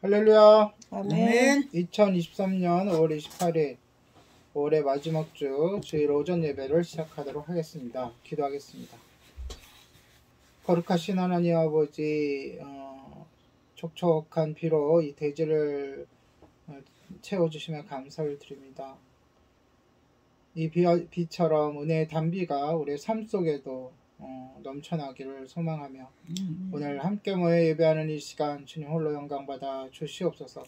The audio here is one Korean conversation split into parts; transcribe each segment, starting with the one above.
할렐루야. 아멘. 2023년 5월 28일 올해 마지막 주 주일 오전 예배를 시작하도록 하겠습니다. 기도하겠습니다. 거룩하신 하나님 아버지, 촉촉한 비로 이 대지를 채워주시며 감사를 드립니다. 이 비처럼 은혜의 단비가 우리의 삶 속에도 넘쳐나기를 소망하며 오늘 함께 모여 예배하는 이 시간 주님 홀로 영광받아 주시옵소서.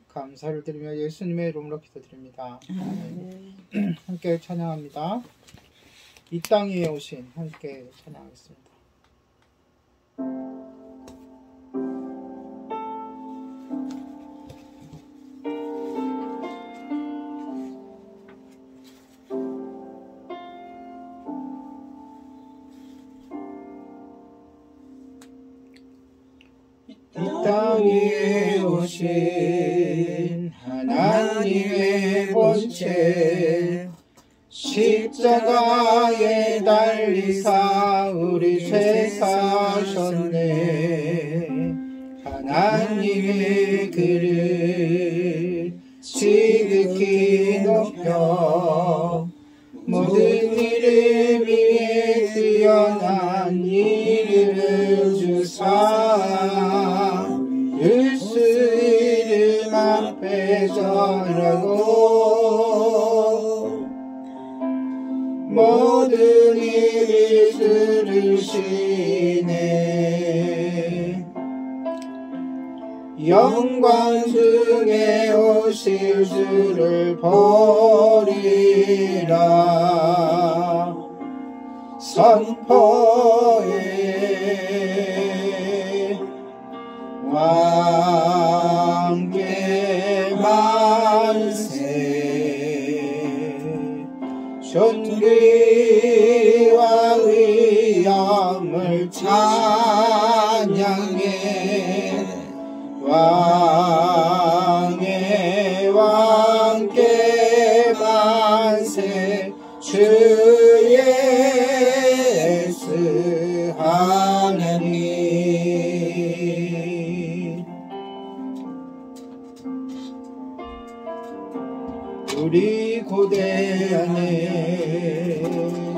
감사를 드리며 예수님의 이름으로 기도드립니다. 함께 찬양합니다. 이 땅 위에 오신 함께 찬양하겠습니다. 땅 위에 오신 하나님의 본체 십자가에 달리사 우리 죄 사셨네. 하나님의 글을 지극히 높여 모든 이름 위에 뛰어난 이름을 주사 예수 이름 앞에 절하고 모든 일이 들으시네. 영광 중에 오실 주를 보리라 선포해. 왕께 만세. 존귀와 위엄을 찬양해. 왕께 만세. 주 예수 하나님. 우리 고대 안에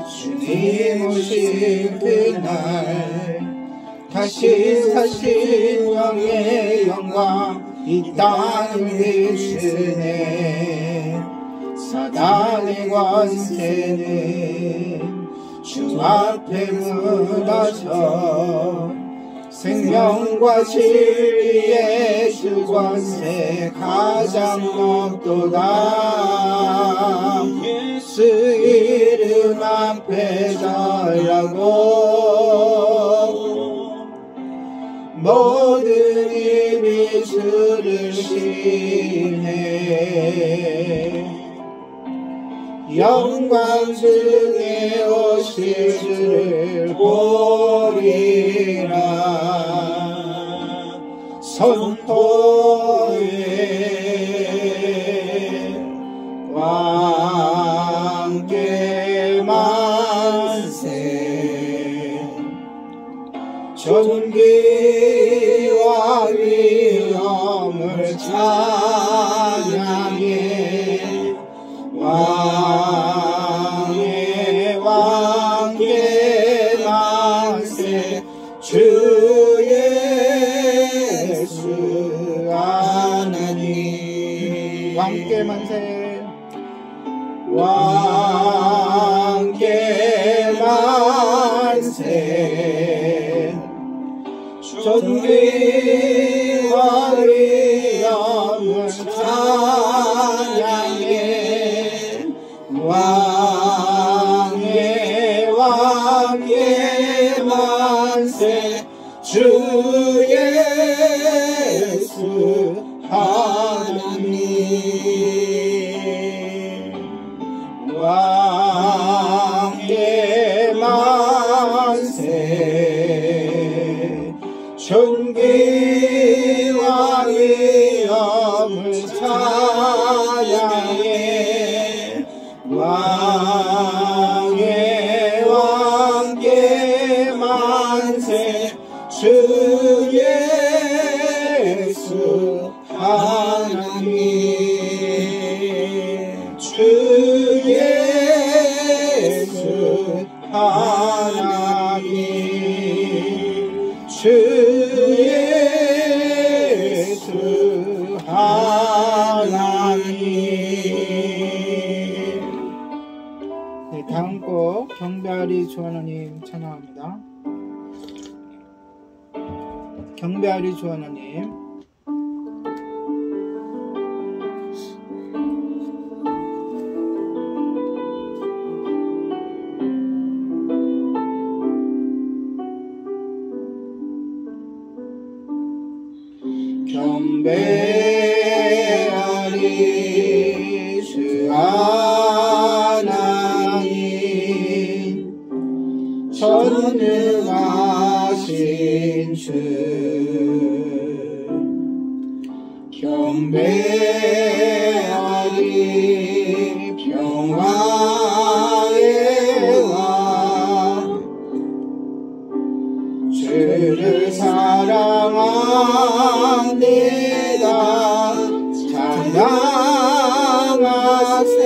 주님 오실 그날 다시 사신 영의 영광 이 땅을 비추네. 사단의 권세는 주 앞에 무너져 생명과 진리의 주 권세 가장 높도다. 예수 이름 앞에 절하고 모든 입이 주를 시네. 영광 중에 오실 주를 보리라 선포해. 왕께 만세. 존귀와 위엄을 찬양해. 왕께 만세. 주 예수 하나님. 왕께 만세. 왕께 만세. 존귀와 위엄을 찬양해. 왕께 만세. 주 예수 하나님. 왕께 만세. 존귀와 위엄을 찬양해. 왕께 만세. 주 예수 하나님 주 예수 하나님 주 예수 하나님. 네, 다음 곡 경배하리 주 하나님 찬양합니다. 경배하리 주 하나님. 경배하리 주 하나님 전능하신 주 경배하리 평화의 왕 주를 사랑합니다 찬양하세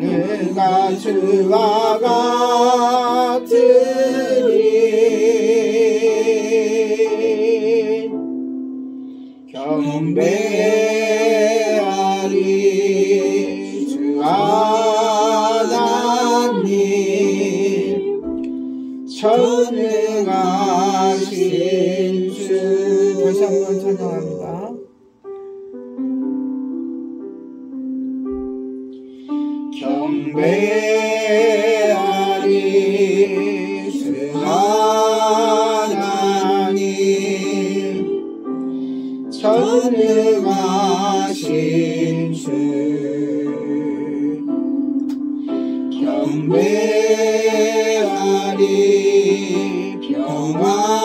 누가 주와 같으리 경배하리 주 하나님 전능하신 주. 다시 한번 찬양합니다. 경배하리 주 하나님 전능하신 주 경배하리 평화의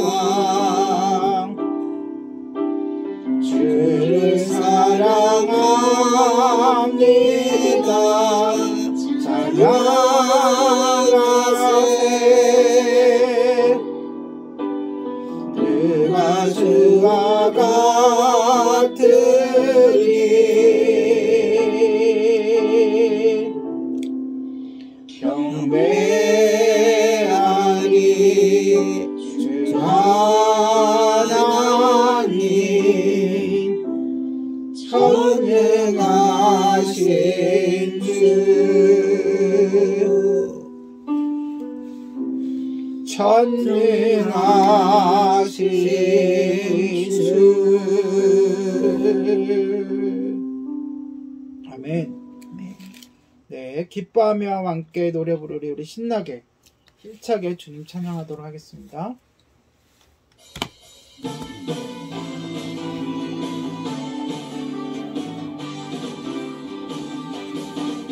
왕 주를 사랑합니다 찬양하세 누가 주와 같으리 경배하리 주 하나님 전능하신 주 전능하신 주. 아멘. 네, 기뻐하며 함께 노래 부르리. 우리 신나게 힘차게 주님 찬양하도록 하겠습니다.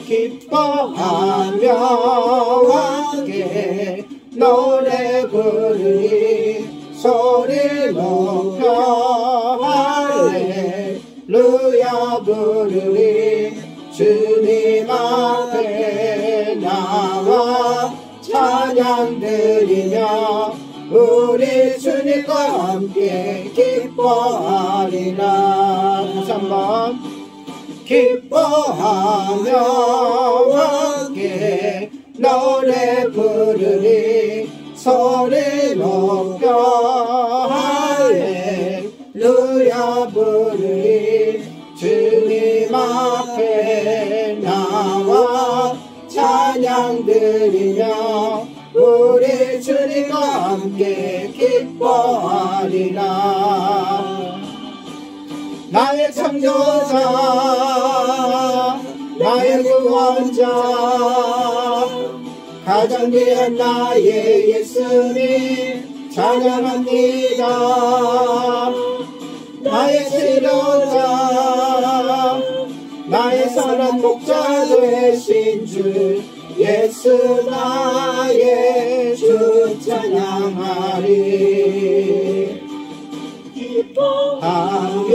기뻐하며 함께 노래 부르리 소리 높여 할렐루야 부르리 주님 앞에 나와 찬양 드리며 우리 주님과 함께 기뻐하리라. 다시 한번 기뻐하며 함께 노래 부르리 소리 높여 할렐루야 부르리 주님 앞에 나와 찬양 드리며 우리 주님과 함께 기뻐하리라. 나의 창조자 나의 구원자 가장 귀한 나의 예수님 찬양합니다. 나의 치료자 나의 선한 목자 되신 주 예수 나의 주 찬양하리. 기뻐하며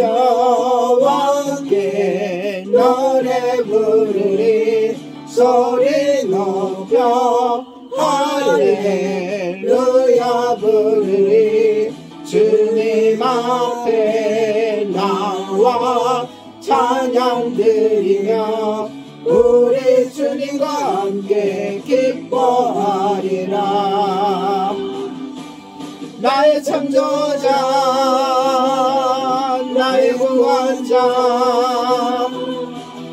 함께 노래 부르리 소리 높여 할렐루야 부르리 앞에 나와 찬양 드리며 우리 주님과 함께 기뻐하리라. 나의 창조자 나의 구원자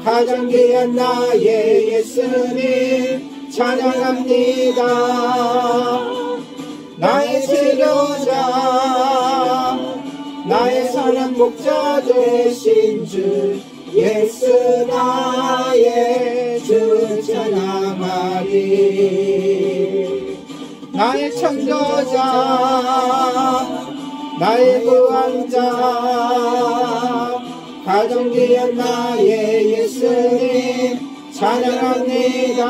가장 귀한 나의 예수님 찬양합니다. 나의 치료자 나의 선한 목자 되신 주 예수 나의 주 찬양하리. 나의 창조자 나의 구원자 가장 귀한 나의 예수님 찬양합니다.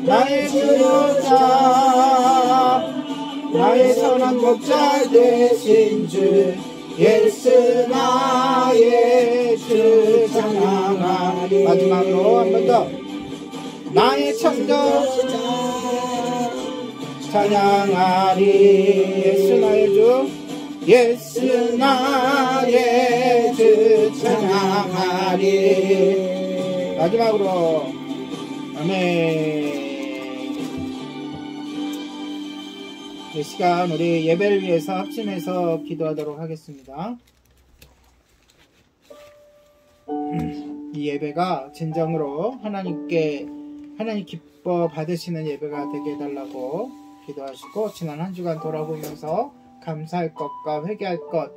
나의 치료자 나의 선한 목자 되신 주 예수 나의 주 찬양하리. 마지막으로 한 번 더. 나의 창조자 찬양하리. 예수 나의 주 예수 나의 주 찬양하리. 마지막으로 아멘. 이 시간 우리 예배를 위해서 합심해서 기도하도록 하겠습니다. 이 예배가 진정으로 하나님 기뻐 받으시는 예배가 되게 해달라고 기도하시고 지난 한 주간 돌아보면서 감사할 것과 회개할 것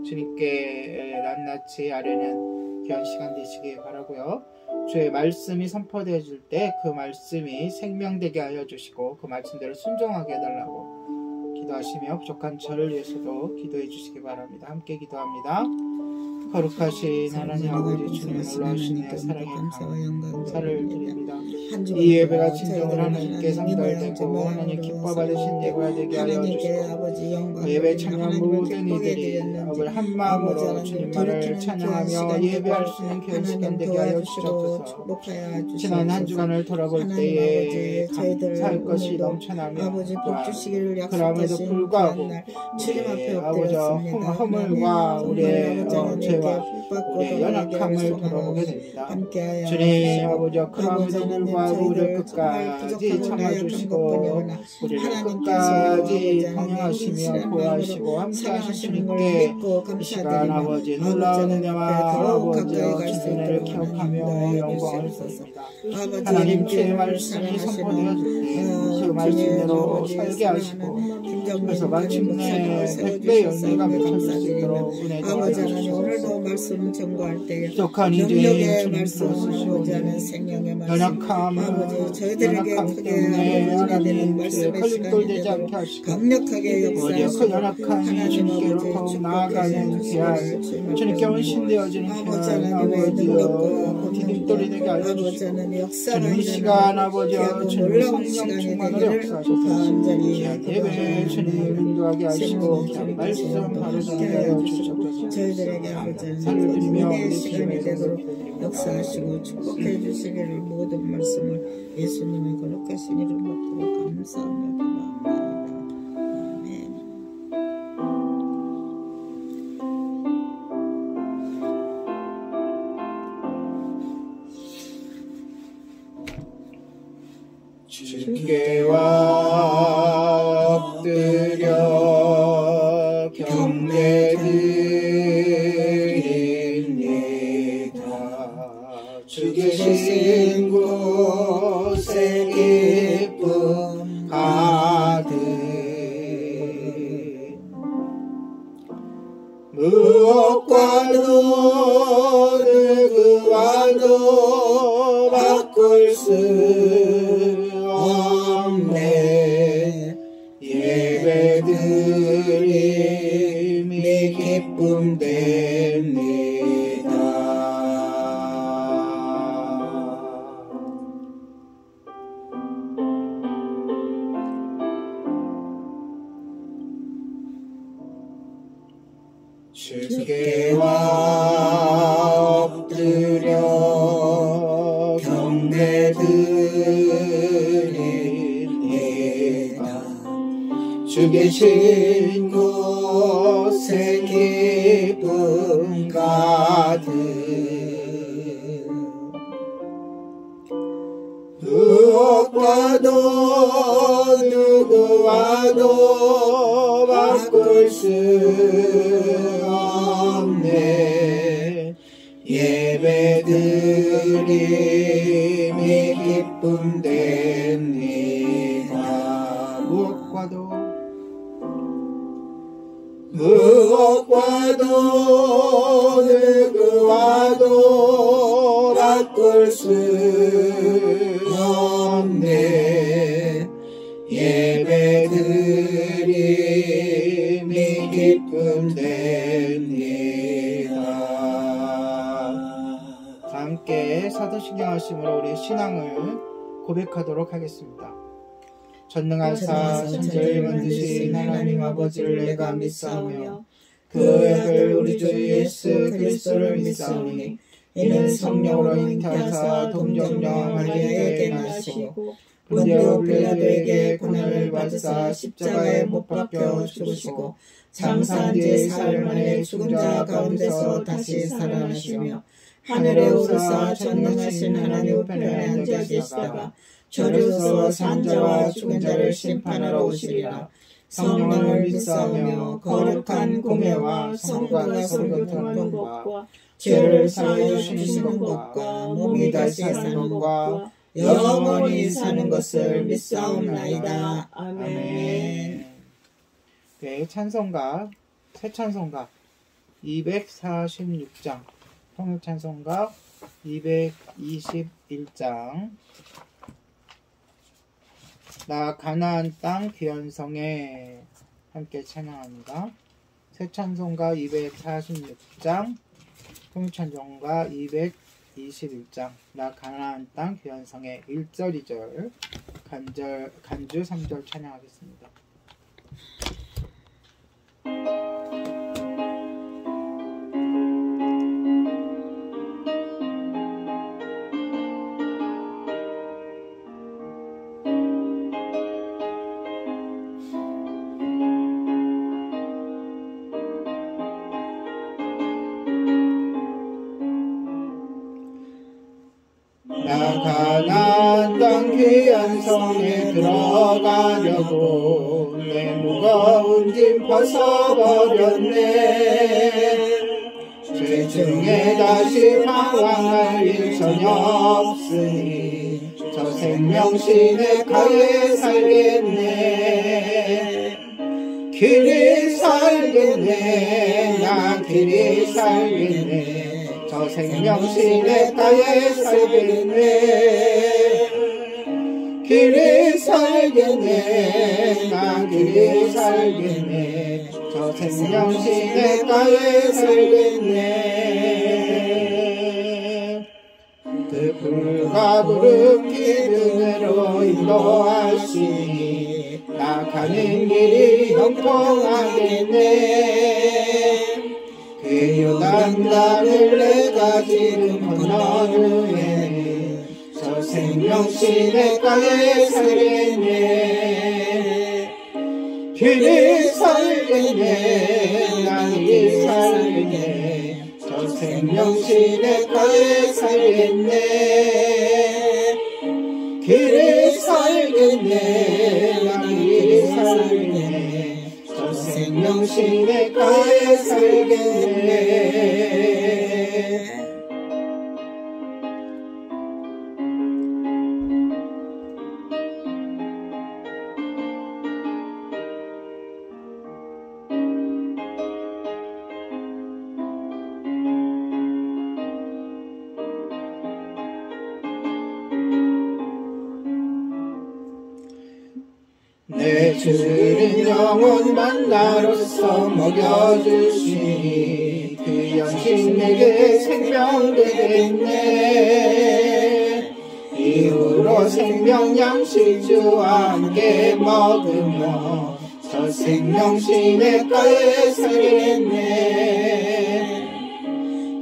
주님께 낱낱이 아뢰는 귀한 시간 되시기 바라고요. 주의 말씀이 선포되어질 때 그 말씀이 생명되게 하여 주시고 그 말씀대로 순종하게 해달라고 기도하시며 부족한 저를 위해서도 기도해 주시기 바랍니다. 함께 기도합니다. 거룩하신 하나님 아버지 주님의 놀라우신 사랑의 감사를 드립니다. 이 예배가 진정으로 하나님께 상달되고 하나님 기뻐 받으신 예배가 되게 하여 주시고 예배 찬양 모든 이들이 한 마음으로 주님만을 찬양하며 예배할 수 있는 귀한 시간 되게 하여 주시옵소서. 지난 한 주간을 돌아볼 때에 감사할 것이 넘쳐나며 그럼에도 불구하고 아버지 허물과 우리의 죄와 우리의 연약함을 돌아보게 됩니다. 주님 아버지 그럼에도 불구하고 우리를 끝까지 참아주시고 우리를 끝까지 동행하시며 보호하시고 함께하신 주님께 이 시간 아버지 놀라운 은혜와 아버지 주신 은혜를 기억하며 영광을 드립니다. 하나님 주의 말씀이 선포되어질 때 그 말씀대로 살게 하시고 그래서 마침내 100배의 연대가 맺혀질 수 있도록 은혜 주옵소서. 말씀 전거할 때 부족한 이들의 말씀을 연약함 때문에 하나님 걸림돌되지 않게 하시고 강력하게 역사하시고 그 연약한 주님께로 더욱 나아가는 귀한 주님께 헌신되어지는 귀한 아버지여 디딤돌이 되게 알려주시고 주님 이 시간 아버지여 주님 성령 충만으로 역사하셔서 귀한 예배 주님을 인도하게 하시고 귀한 말씀 바로 전하게 하여 주시옵소서. 저희들에게 아버지 살려드리며 시간이 되도록 역사하시고 축복해 주시기를 모든 말씀을 예수님의 거룩하신 이름 받도록 감사하며 기도합니다. 주께와 엎드려 경배드립니다. 주 계신 곳에 기쁨 가득 무엇과도 누구와도 바꿀 수 없네. 예배드림이 기쁨 됩니다. 주께와 엎드려 경배드립니다. 주 계신 곳에 기쁨 가득 무엇과도 누구와도 바꿀 수 없네 예배드림이 기쁨 됩니다 무엇과도 누구와도 바꿀 수 없네 예배드림이 기쁨 됩니다. 함께 사도신경 하심으로 우리의 신앙을 고백하도록 하겠습니다. 전능하사 천지를 만드신 하나님 아버지를 내가 믿사오며 그 아들 우리 주 예수 그리스도를 믿사오니 이는 성령으로 잉태하사 동정녀 마리아에게 나시고 본디오 빌라도에게 고난을 받으사 십자가에 못 박혀 죽으시고 장사한 뒤 사흘 만에 죽은 자 가운데서 다시 살아나시며 하늘에 오르사 전능하신 하나님 우편에 앉아 계시다가 저리로서 산 자와 죽은 자를 심판하러 오시리라. 성령을 믿사오며 거룩한 공예와 성도가 성교통하는 것과 죄를 사하여 주시는 것과 몸이 다시 사는 것과 영원히 사는 것을 믿사옵나이다. 아멘. 네, 찬송가 새 찬송가 246장 통일 찬송가 221장 나 가나안 땅 귀현성에 함께 찬양합니다. 새 찬송가 246장 통일찬송가 221장 나 가나안 땅 귀현성에 1절 2절 간주 3절 찬양하겠습니다. 가나안 땅 귀한 성에 들어가려고 내 무거운 짐 벗어버렸네 죄 중에 다시 방황할 일 전혀 없으니 저 생명신의 가에 살겠네 길이 살겠네 나 길이 살겠네 저 생명신의 가에 살겠네 길이 살겠네 나 길이 살겠네 저 생명신의 가에 살겠네 그 불과 구름 기둥으로 인도하시니 나 가는 길이 형통하겠네 그 요단강을 내가 지금 건넌 후에는 저 생명신의 가에 살겠네 길이 살겠네 난 길이 살겠네 저 생명신의 가에 살겠네 길이 살겠네 난 길이 살겠네 저 생명신의 가에 살겠네 내 주는 영원 만나로서 먹여주시니 그 양식 내게 생명 되겠네 이후로 생명 양식 주와 함께 먹으며 저 생명신의 가에 살겠네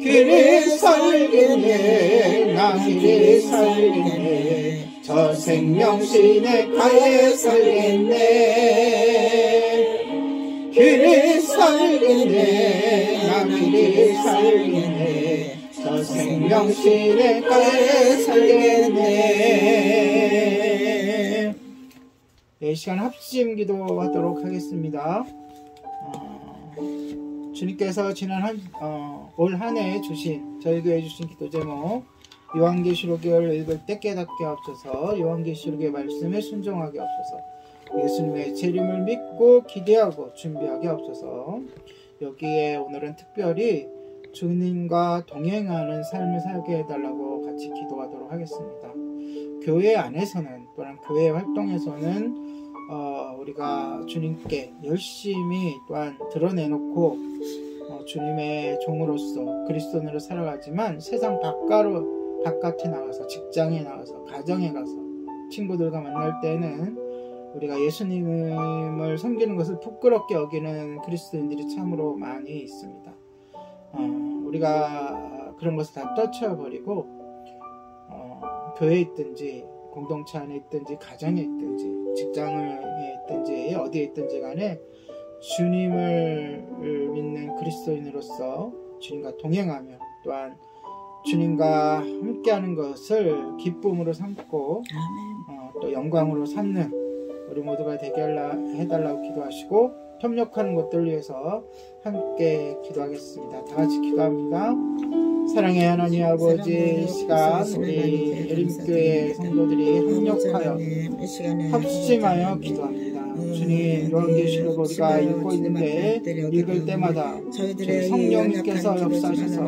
길이 살겠네 나 길이 살겠네 저 생명신의 가에 살겠네 그리 살겠네 나 그리 살겠네 저 생명실에 가에 살겠네. 이 시간 합심 기도하도록 하겠습니다. 주님께서 지난 올 한 해 주신 저희 교회 주신 기도 제목 요한계시록을 읽을 때 깨닫게 하옵소서. 요한계시록의 말씀에 순종하게 하옵소서. 예수님의 재림을 믿고 기대하고 준비하게 하옵소서. 여기에 오늘은 특별히 주님과 동행하는 삶을 살게 해달라고 같이 기도하도록 하겠습니다. 교회 안에서는 또한 교회 활동에서는 우리가 주님께 열심히 또한 드러내놓고 주님의 종으로서 그리스도인으로 살아가지만 세상 바깥에 나가서 직장에 나가서 가정에 가서 친구들과 만날 때는 우리가 예수님을 섬기는 것을 부끄럽게 여기는 그리스도인들이 참으로 많이 있습니다. 우리가 그런 것을 다 떨쳐버리고 교회에 있든지 공동체 안에 있든지 가정에 있든지 직장에 있든지 어디에 있든지 간에 주님을 믿는 그리스도인으로서 주님과 동행하며 또한 주님과 함께하는 것을 기쁨으로 삼고 또 영광으로 삼는 우리 모두가 되게 해달라고 기도하시고 협력하는 것들을 위해서 함께 기도하겠습니다. 다 같이 기도합니다. 사랑의 하나님 아버지, 이 시간 우리 예림교회 성도들이 협력하여 합심하여 기도합니다. 주님, 요한계시록 우리가 읽고 있는데 읽을 때마다 저희 성령님께서 역사하셔서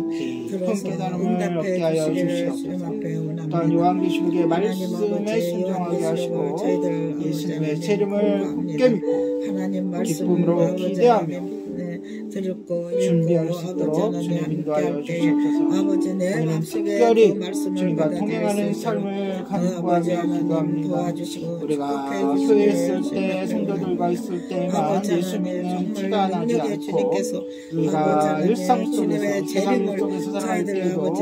깊은 깨달음을 얻게 하여 주시옵소서. 또한 요한계시록의 말씀에 순종하게 하시고 예수님의 재림을 함께 믿고 기쁨으로 기대하며 준비할 수 있도록 주님 인도하여 주시옵소서. 우리는 특별히 주님과 동행하는 삶을 간구하며 기도합니다. 우리가 교회에 있을 때 성도들과 있을 때만 예수 믿는 티가 나지 않고 우리가 일상 속에서 세상 속에서 살아갈 때에도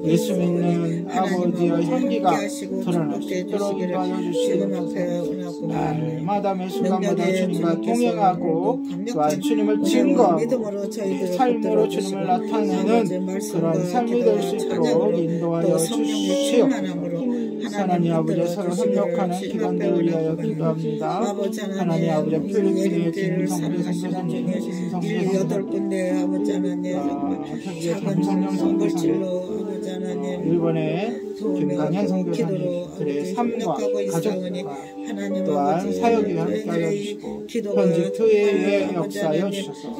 예수 믿는 아버지의 향기가 드러날 수 있도록 인도하여 주시옵소서. 날마다 매 순간마다 주님과 동행하고 또한 주님을 증거하고 삶으로 주님을 나타내는 그런 삶이 될 수 있도록 인도하여 주시옵소서. 하나님 아버지 서로 협력하는 기관들을 위하여 기도합니다. 하나님 아버지 필리핀의 김성대 선교사님, 김성대 김성령 선교사님, 일본의 김강현 선교사님들의 삶과 가족과 또한 사역에 함께하여 주시고 현직 교회의 역사하여 주셔서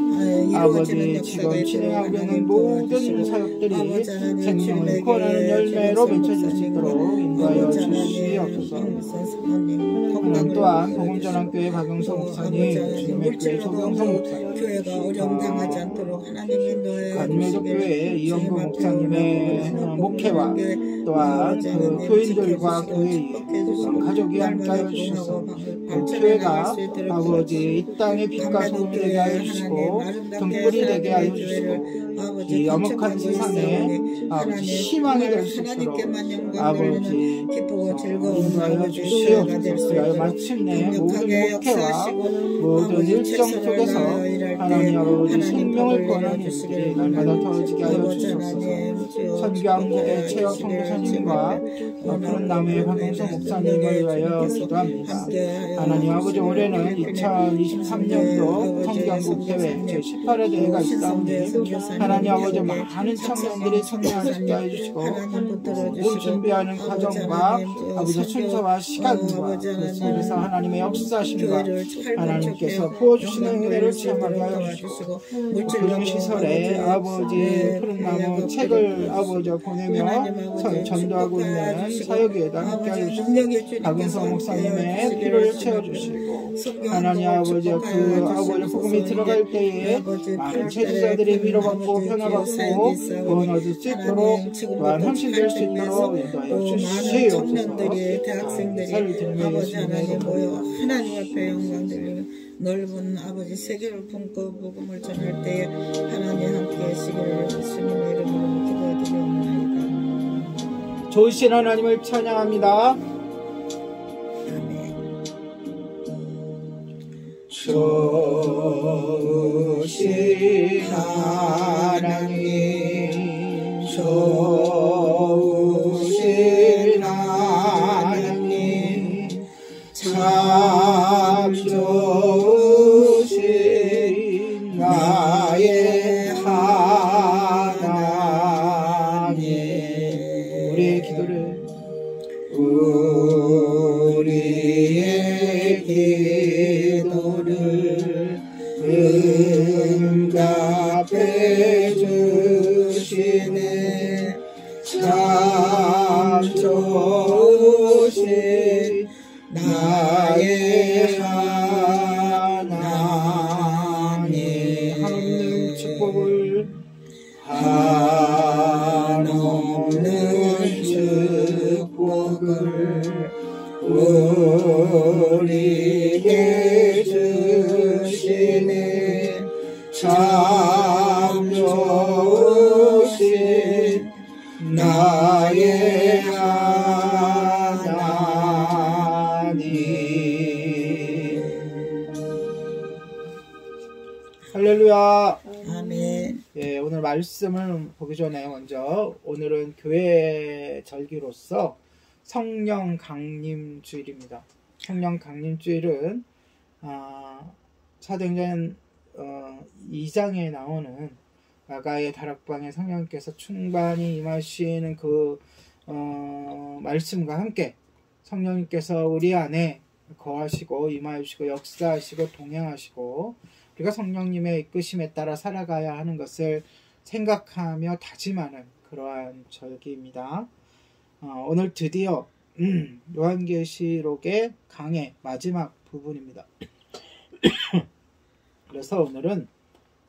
아버지 지금 진행하고 있는 모든 사역들이 생명을 구원하는 열매로 맺혀질 수 있도록 인도하여 주시옵소서. 하나님 또한 복음전환교회 박영석 목사님, 주님의 교회 조경석 목사님, 교회가 어려움 당하지 않도록 하나님 인도해 간매족교회 이영구 목사님의 목회와 또한 그 교인들과 교회의 가족이 함께하여 주셔서 그 교회가 아버지 이 땅의 빛과 소금이 되게 하여 주시고 등불이 되게 하여 주시고 이 엄혹한 세상에 아버지 희망이 될 수 있도록 아버지 인도하여 주시옵소서. 마침내 모든 목회와 모든 일정 속에서 하나님 아버지 생명을 구하는 일들이 날마다 더해지게 하여 주시옵소서. 선교한국의 최혁 선교사님과 푸른나무의 박영석 목사님을 위하여 기도합니다. 하나님 아버지 올해는 2023년도 선교한국 대회 제18회 대회가 있사오니 하나님 아버지 많은 청년들이 참여할 수 있게 해주시고 모든 준비하는 과정과 아버지 순서와 시간과 그 속에서 하나님의 역사심과 하나님께서 부어주시는 은혜를 체험하게 하여 주시고 교정시설에 아버지 푸른나무 책을 아버지 보내며 전도하고 있는 사역에도 함께 하여 주시고 박은성 목사님의 피를 채워주시고 하나님 아버지 그 아버지 복음이 들어갈 때에 많은 제자들이 위로받고 변화받고 구원 얻을 수 있도록 또한 헌신될 수 있도록 인도하여 주시옵소서. 대학생들이 아버지 하나님 모여 하나님 앞에 영광 돌리며 넓은 아버지 세계를 품고 복음을 전할 때에 하나님 함께 하시기를 예수님의 이름으로 기도드리옵나이다. 좋으신 하나님을 찬양합니다. 좋으신 하나님, 좋으신 하나님, 참 좋으신 나의 하나님. 우리의 기도를, 우리의 기도를 응답해 주시네. 참 좋으신 나의 하나님. 한없는 축복을, 한없는 축복을 우리에게 주시네. 참 좋으신 나의 하나님. 할렐루야. 아멘. 예, 오늘 말씀을 보기 전에 먼저 오늘은 교회 절기로서 성령 강림 주일입니다. 성령 강림 주일은 사도행전 2장에 나오는 아가의 다락방에 성령께서 충만히 임하시는 그 말씀과 함께 성령님께서 우리 안에 거하시고 임하시고 역사하시고 동행하시고 우리가 성령님의 이끄심에 따라 살아가야 하는 것을 생각하며 다짐하는 그러한 절기입니다. 오늘 드디어 요한계시록의 강의 마지막 부분입니다. 그래서 오늘은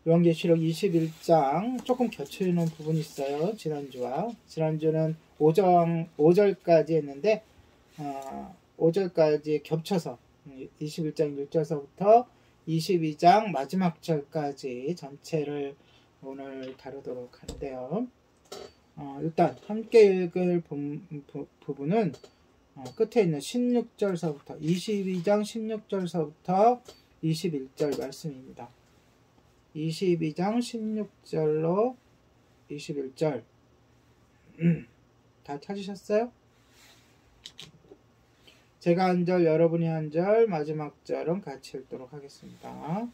요한계시록 21장 조금 겹쳐있는 부분이 있어요. 지난주는 5절까지 했는데 5절까지 겹쳐서 21장 1절서부터 22장 마지막 절까지 전체를 오늘 다루도록 하는데요. 일단 함께 읽을 부분은 끝에 있는 16절서부터 22장 16절서부터 21절 말씀입니다. 22장 16절로 21절 다 찾으셨어요? 제가 한 절, 여러분이 한 절, 마지막 절은 같이 읽도록 하겠습니다.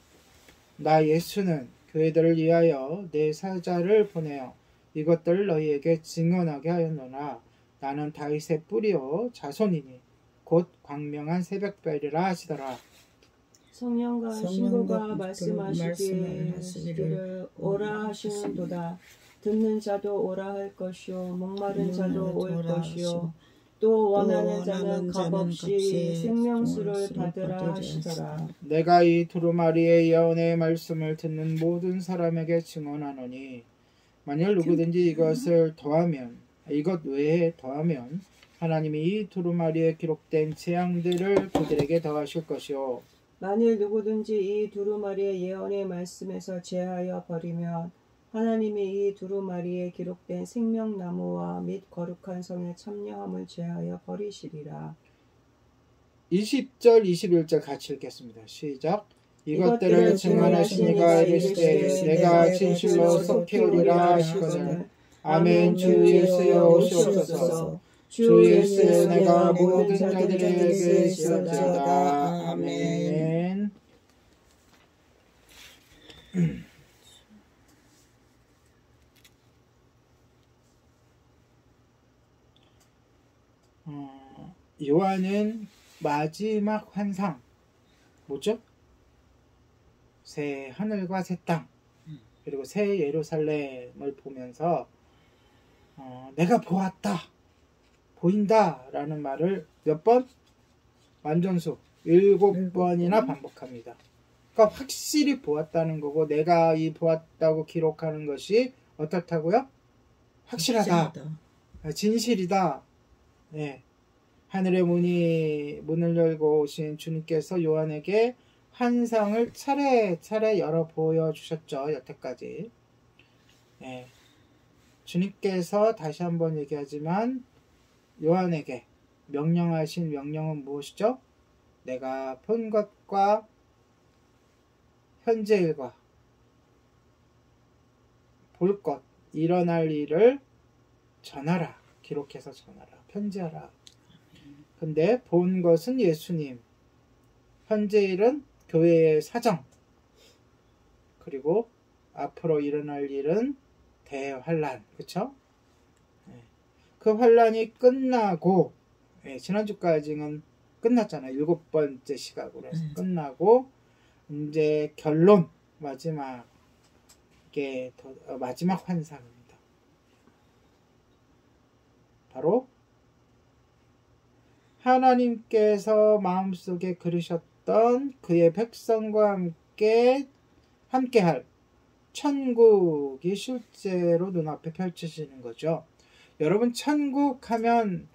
나 예수는 교회들을 위하여 내 사자를 보내어 이것들을 너희에게 증언하게 하였노라. 나는 다윗의 뿌리요 자손이니 곧 광명한 새벽별이라 하시더라. 성령과 신부가 말씀하시기를 오라 하시는도다. 듣는 자도 오라 할 것이요 목마른 자도 올 것이요 또 원하는 자는 값없이 생명수를 받으라 하시더라. 내가 이 두루마리의 예언의 말씀을 듣는 모든 사람에게 증언하노니 만일 누구든지 이것 외에 더하면 하나님이 이 두루마리에 기록된 재앙들을 그들에게 더하실 것이요 만일 누구든지 이 두루마리의 예언의 말씀에서 제하여 버리면 하나님이 이 두루마리에 기록된 생명나무와 및 거룩한 성의 참여함을 제하여 버리시리라. 20절 21절 같이 읽겠습니다. 시작. 이것들을 증언하신 이가 이르시되 내가 진실로 속해오리라 하시거늘 아멘. 주 예수여 오시옵소서. 주 예수여 내가 모든 자들에게 있을지어다. 아멘. 요한은 마지막 환상 뭐죠? 새 하늘과 새 땅 그리고 새 예루살렘을 보면서 내가 보았다, 보인다 라는 말을 몇 번? 완전수 7번이나 반복합니다. 그러니까 확실히 보았다는 거고 내가 이 보았다고 기록하는 것이 어떻다고요? 확실하다. 진실이다. 네. 하늘의 문을 열고 오신 주님께서 요한에게 환상을 차례차례 열어 보여주셨죠. 여태까지. 네. 주님께서 다시 한번 얘기하지만 요한에게 명령하신 명령은 무엇이죠? 내가 본 것과 현재 일과 볼 것, 일어날 일을 전하라. 기록해서 전하라. 편지하라. 근데 본 것은 예수님, 현재 일은 교회의 사정, 그리고 앞으로 일어날 일은 대환란. 그쵸? 그 환란이 끝나고, 지난주까지는 끝났잖아요. 7번째 시각으로 해서 끝나고, 이제 결론, 마지막 환상입니다. 바로 하나님께서 마음속에 그리셨던 그의 백성과 함께할 천국이 실제로 눈앞에 펼쳐지는 거죠. 여러분, 천국 하면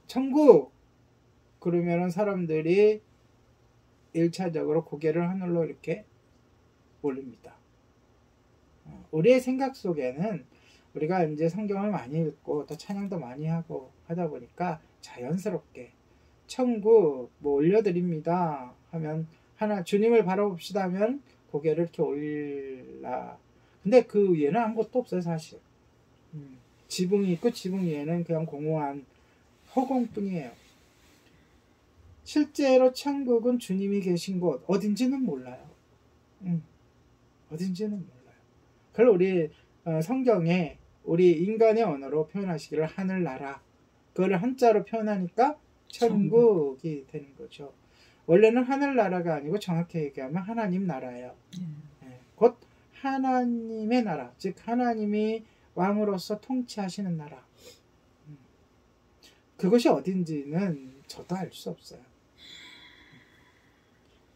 천국 그러면은 사람들이 1차적으로 고개를 하늘로 이렇게 올립니다. 우리의 생각 속에는 우리가 이제 성경을 많이 읽고 또 찬양도 많이 하고 하다 보니까 자연스럽게 천국 뭐 올려드립니다 하면 주님을 바라봅시다 하면 고개를 이렇게 올라. 근데 그 위에는 아무것도 없어요, 사실. 지붕이 있고 지붕 위에는 그냥 공허한 허공뿐이에요. 실제로 천국은 주님이 계신 곳 어딘지는 몰라요. 어딘지는 몰라요. 그걸 우리 성경에 우리 인간의 언어로 표현하시기를 하늘나라, 그걸 한자로 표현하니까 천국이 되는 거죠. 원래는 하늘나라가 아니고 정확히 얘기하면 하나님 나라예요. 곧 하나님의 나라, 즉 하나님이 왕으로서 통치하시는 나라. 그것이 어딘지는 저도 알 수 없어요.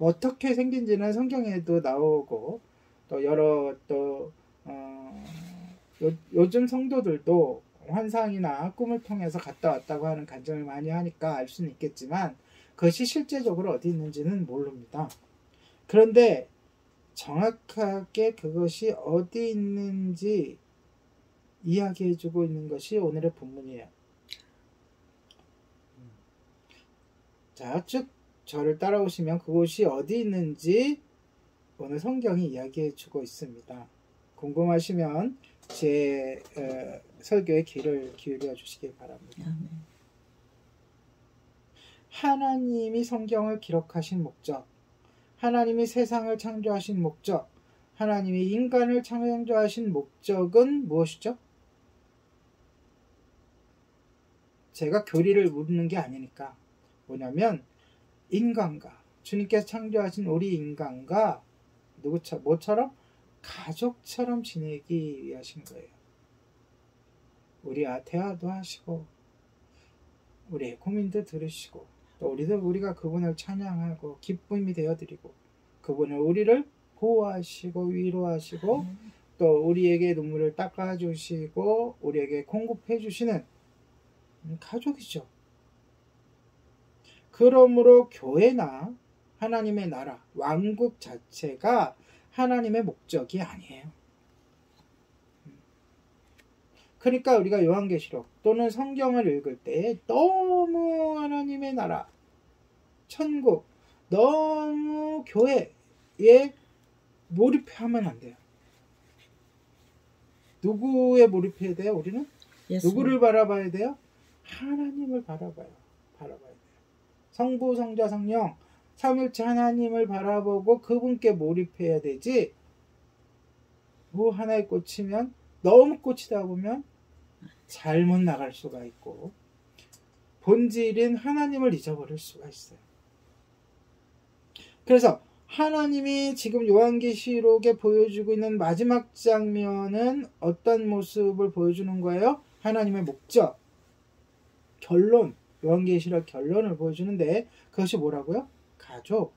어떻게 생긴지는 성경에도 나오고 또 여러 요즘 성도들도 환상이나 꿈을 통해서 갔다 왔다고 하는 간증을 많이 하니까 알 수는 있겠지만 그것이 실제적으로 어디 있는지는 모릅니다. 그런데 정확하게 그것이 어디 있는지 이야기해주고 있는 것이 오늘의 본문이에요. 자, 쭉 저를 따라오시면 그곳이 어디 있는지 오늘 성경이 이야기해주고 있습니다. 궁금하시면 제 설교에 귀를 기울여 주시기 바랍니다. 하나님이 성경을 기록하신 목적, 하나님이 세상을 창조하신 목적, 하나님이 인간을 창조하신 목적은 무엇이죠? 제가 교리를 묻는 게 아니니까 뭐냐면 인간과 주님께서 창조하신 우리 인간과 뭐처럼? 가족처럼 지내기 위하신 거예요. 우리 대화도 하시고 우리의 고민도 들으시고 또 우리가 그분을 찬양하고 기쁨이 되어드리고 그분은 우리를 보호하시고 위로하시고 또 우리에게 눈물을 닦아주시고 우리에게 공급해 주시는 가족이죠. 그러므로 교회나 하나님의 나라, 왕국 자체가 하나님의 목적이 아니에요. 그러니까 우리가 요한계시록 또는 성경을 읽을 때 너무 하나님의 나라, 천국, 너무 교회에 몰입하면 안 돼요. 누구에 몰입해야 돼요? 우리는? 누구를 바라봐야 돼요? 하나님을 바라봐야 돼요. 성부, 성자, 성령 삼일체 하나님을 바라보고 그분께 몰입해야 되지, 뭐 하나에 꽂히면 너무 꽂히다 보면 잘못 나갈 수가 있고 본질인 하나님을 잊어버릴 수가 있어요. 그래서 하나님이 지금 요한계시록에 보여주고 있는 마지막 장면은 어떤 모습을 보여주는 거예요? 하나님의 목적, 결론, 요한계시록 결론을 보여주는데 그것이 뭐라고요? 가족.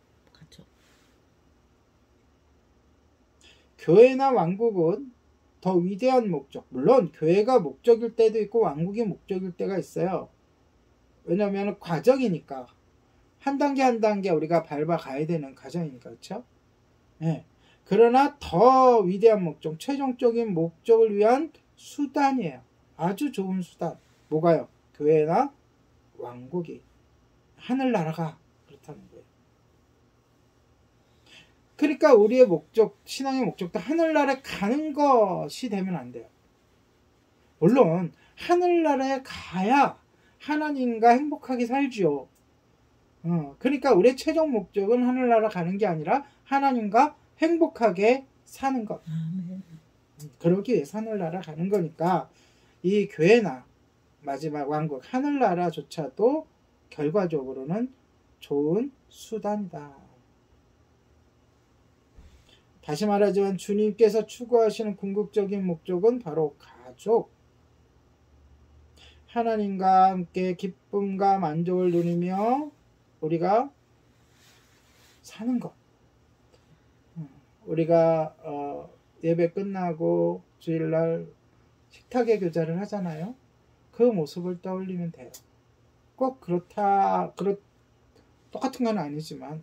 교회나 왕국은 더 위대한 목적, 물론 교회가 목적일 때도 있고 왕국이 목적일 때가 있어요. 왜냐하면 과정이니까 한 단계 한 단계 우리가 밟아가야 되는 과정이니까. 그렇죠? 네. 그러나 더 위대한 목적, 최종적인 목적을 위한 수단이에요. 아주 좋은 수단. 뭐가요? 교회나 왕국이, 하늘나라가 그렇다는 거예요. 그러니까 우리의 목적, 신앙의 목적도 하늘나라에 가는 것이 되면 안 돼요. 물론 하늘나라에 가야 하나님과 행복하게 살지요. 그러니까 우리의 최종 목적은 하늘나라 가는 게 아니라 하나님과 행복하게 사는 것. 그러기 위해서 하늘나라 가는 거니까 이 교회나 마지막 왕국 하늘나라조차도 결과적으로는 좋은 수단이다. 다시 말하지만 주님께서 추구하시는 궁극적인 목적은 바로 가족. 하나님과 함께 기쁨과 만족을 누리며 우리가 사는 것. 우리가 예배 끝나고 주일날 식탁에 교제를 하잖아요. 그 모습을 떠올리면 돼요. 꼭 똑같은 건 아니지만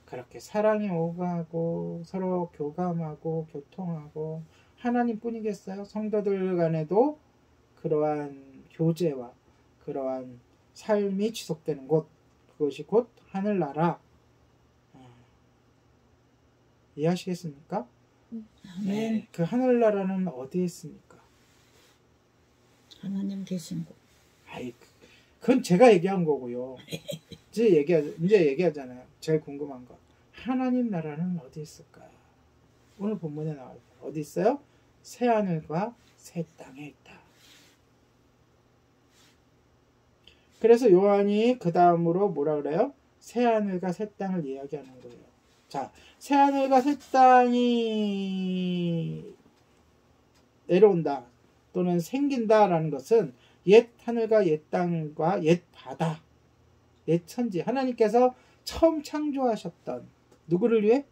그렇게 사랑이 오가고 서로 교감하고 교통하고 하나님뿐이겠어요? 성도들 간에도 그러한 교제와 그러한 삶이 지속되는 곳, 그것이 곧 하늘나라. 이해하시겠습니까? 네. 그 하늘나라는 어디에 있습니까? 하나님 계신 곳. 그건 제가 얘기한 거고요. 이제 얘기하잖아요. 제일 궁금한 거. 하나님 나라는 어디 있을까요? 오늘 본문에 나와요. 어디 있어요? 새 하늘과 새 땅에 있다. 그래서 요한이 그 다음으로 뭐라 그래요? 새 하늘과 새 땅을 이야기하는 거예요. 자, 새 하늘과 새 땅이 내려온다 또는 생긴다라는 것은 옛 하늘과 옛 땅과 옛 바다, 옛 천지, 하나님께서 처음 창조하셨던 누구를 위해?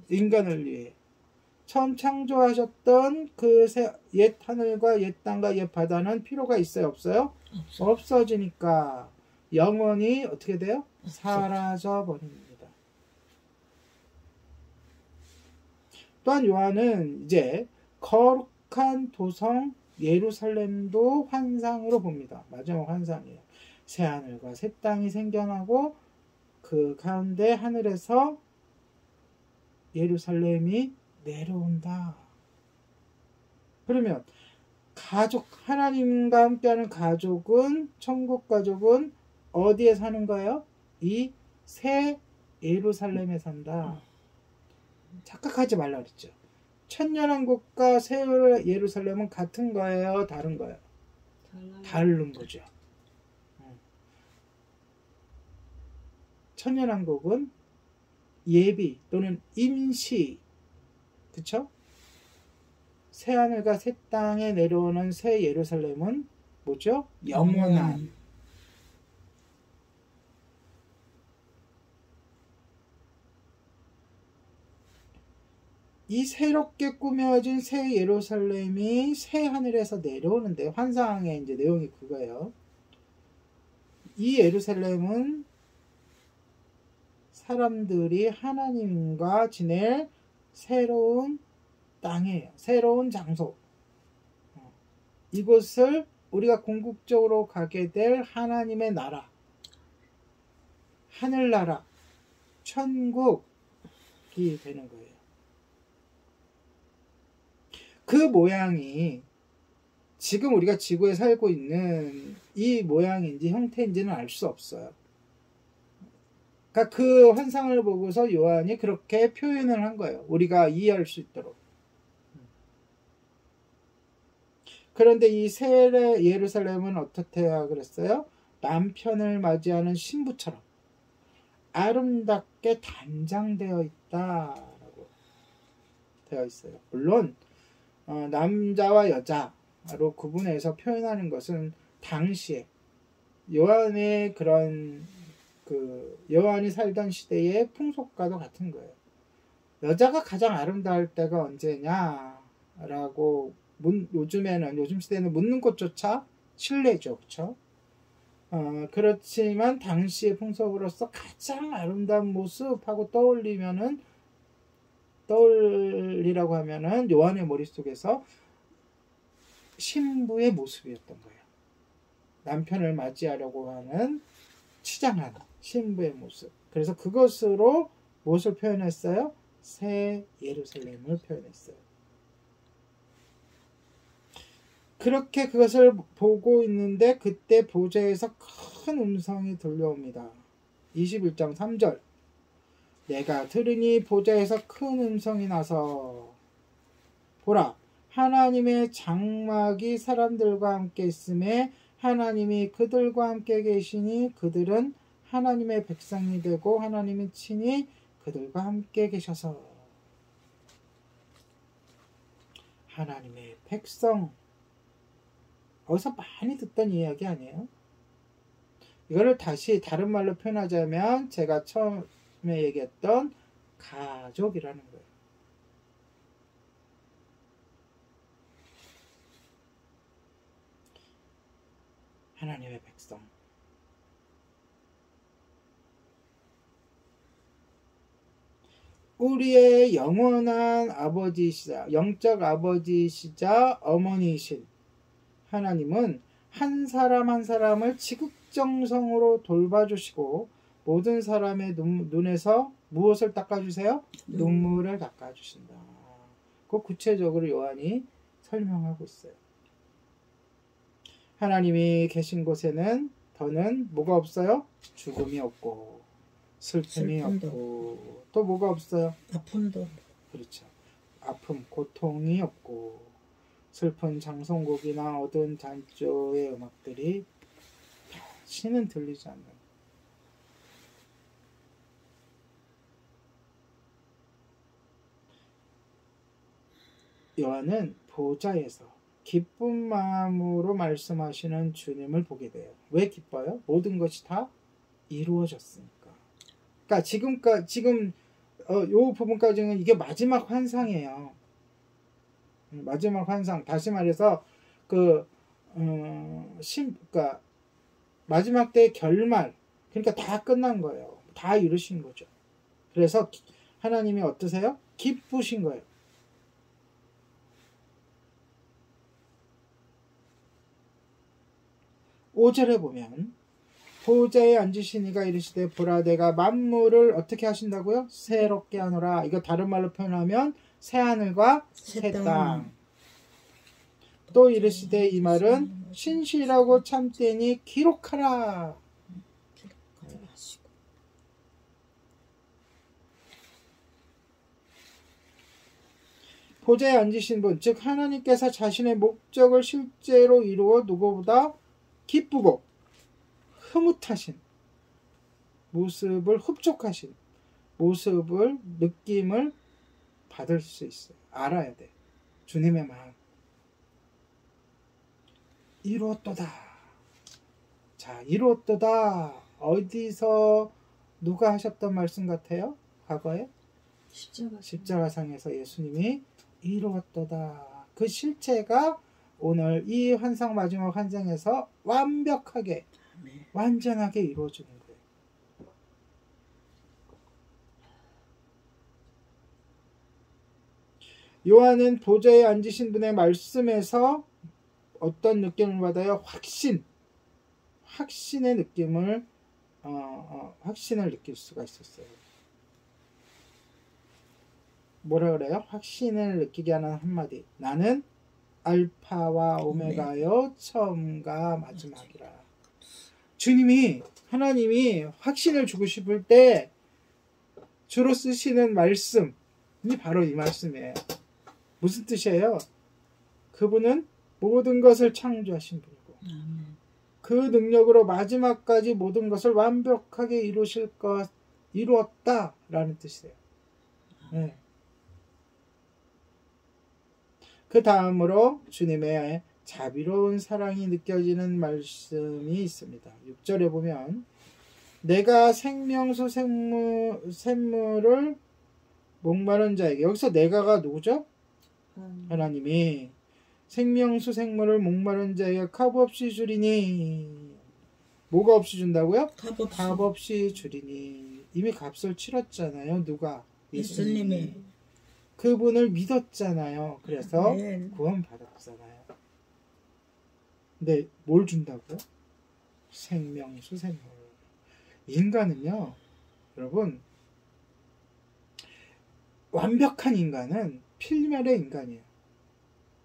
인간을 위해 처음 창조하셨던 그 옛 하늘과 옛 땅과 옛 바다는 필요가 있어요? 없어요? 없어지니까 영원히 어떻게 돼요? 사라져 버립니다. 또한 요한은 이제 거룩한 도성 예루살렘도 환상으로 봅니다. 마지막 환상이에요. 새 하늘과 새 땅이 생겨나고 그 가운데 하늘에서 예루살렘이 내려온다. 그러면 가족, 하나님과 함께하는 가족은, 천국 가족은 어디에 사는 거예요? 이 새 예루살렘에 산다. 착각하지 말라 그랬죠. 천년왕국과 새 예루살렘은 같은 거예요? 다른 거예요? 다른 거죠. 천년왕국은 예비 또는 임시, 그쵸? 새 하늘과 새 땅에 내려오는 새 예루살렘은 뭐죠? 영원한. 이 새롭게 꾸며진 새 예루살렘이 새 하늘에서 내려오는데, 환상의 이제 내용이 그거예요. 이 예루살렘은 사람들이 하나님과 지낼 새로운 땅이에요. 새로운 장소. 이곳을 우리가 궁극적으로 가게 될 하나님의 나라, 하늘나라, 천국이 되는 거예요. 그 모양이 지금 우리가 지구에 살고 있는 이 모양인지 형태인지는 알 수 없어요. 그러니까 그 환상을 보고서 요한이 그렇게 표현을 한 거예요. 우리가 이해할 수 있도록. 그런데 이 새 예루살렘은 어떻대야 그랬어요? 남편을 맞이하는 신부처럼 아름답게 단장되어 있다라고 되어 있어요. 물론 남자와 여자로 구분해서 표현하는 것은 당시에 요한의 그런 요한이 살던 시대의 풍속과도 같은 거예요. 여자가 가장 아름다울 때가 언제냐라고 요즘 시대에는 묻는 것조차 실례죠, 그렇죠? 그렇지만 당시의 풍속으로서 가장 아름다운 모습하고 떠올리라고 하면은 요한의 머릿속에서 신부의 모습이었던 거예요. 남편을 맞이하려고 하는 치장하는 신부의 모습. 그래서 그것으로 무엇을 표현했어요? 새 예루살렘을 표현했어요. 그렇게 그것을 보고 있는데 그때 보좌에서 큰 음성이 들려옵니다. 21장 3절. 내가 들으니 보좌에서 큰 음성이 나서 보라, 하나님의 장막이 사람들과 함께 있음에 하나님이 그들과 함께 계시니 그들은 하나님의 백성이 되고 하나님이 친히 그들과 함께 계셔서. 하나님의 백성, 어디서 많이 듣던 이야기 아니에요? 이거를 다시 다른 말로 표현하자면 제가 처음에 얘기했던 가족이라는 거예요. 하나님의 백성. 우리의 영원한 아버지시자, 영적 아버지시자 어머니이신 하나님은 한 사람 한 사람을 지극정성으로 돌봐주시고 모든 사람의 눈에서 무엇을 닦아주세요? 눈물을 닦아주신다. 그 구체적으로 요한이 설명하고 있어요. 하나님이 계신 곳에는 더는 뭐가 없어요? 죽음이 없고 슬픔이 없고 또 뭐가 없어요? 아픔도. 그렇죠. 아픔, 고통이 없고 슬픈 장송곡이나 어두운 단조의 음악들이 다시는 들리지 않는. 요한은 보좌에서 기쁜 마음으로 말씀하시는 주님을 보게 돼요. 왜 기뻐요? 모든 것이 다 이루어졌으니까. 그러니까 지금 요 부분까지는 이게 마지막 환상이에요. 마지막 환상. 다시 말해서 그러니까 마지막 때의 결말. 그러니까 다 끝난 거예요. 다 이루신 거죠. 그래서 하나님이 어떠세요? 기쁘신 거예요. 오절에 보면 보좌에 앉으신 이가 이르시되 보라 내가 만물을 어떻게 하신다고요? 새롭게 하노라. 이거 다른 말로 표현하면 새하늘과 새 땅. 또 이르시되 이 말은 신실하고 참되니 기록하라. 보좌에 앉으신 분, 즉 하나님께서 자신의 목적을 실제로 이루어 누구보다 기쁘고 흐뭇하신 모습을 흡족하신 모습을 느낌을 받을 수 있어요. 알아야 돼. 주님의 마음. 이루었도다. 자, 이루었도다. 어디서 누가 하셨던 말씀 같아요? 과거에? 십자가상에서 예수님이 이루었도다. 그 실체가 오늘 이 환상 마지막 환상에서 완벽하게 완전하게 이루어지는 거예요. 요한은 보좌에 앉으신 분의 말씀에서 어떤 느낌을 받아요? 확신의 느낌을 확신을 느낄 수가 있었어요. 뭐라 그래요? 확신을 느끼게 하는 한마디. 나는 알파와 오메가요 처음과 마지막이라. 주님이 하나님이 확신을 주고 싶을 때 주로 쓰시는 말씀이 바로 이 말씀이에요. 무슨 뜻이에요? 그분은 모든 것을 창조하신 분이고 그 능력으로 마지막까지 모든 것을 완벽하게 이루었다라는 뜻이에요. 네. 그 다음으로 주님의 자비로운 사랑이 느껴지는 말씀이 있습니다. 6절에 보면 내가 생명수 샘물을 목마른 자에게, 여기서 내가가 누구죠? 하나님이 생명수 생물을 목마른 자에게 값 없이 주리니. 뭐가 없이 준다고요? 값 없이 주리니. 이미 값을 치렀잖아요. 누가? 예수님이. 그분을 믿었잖아요. 그래서 구원 받았잖아요. 근데 뭘 준다고요? 생명수 생물. 인간은요, 여러분, 완벽한 인간은 필멸의 인간이에요.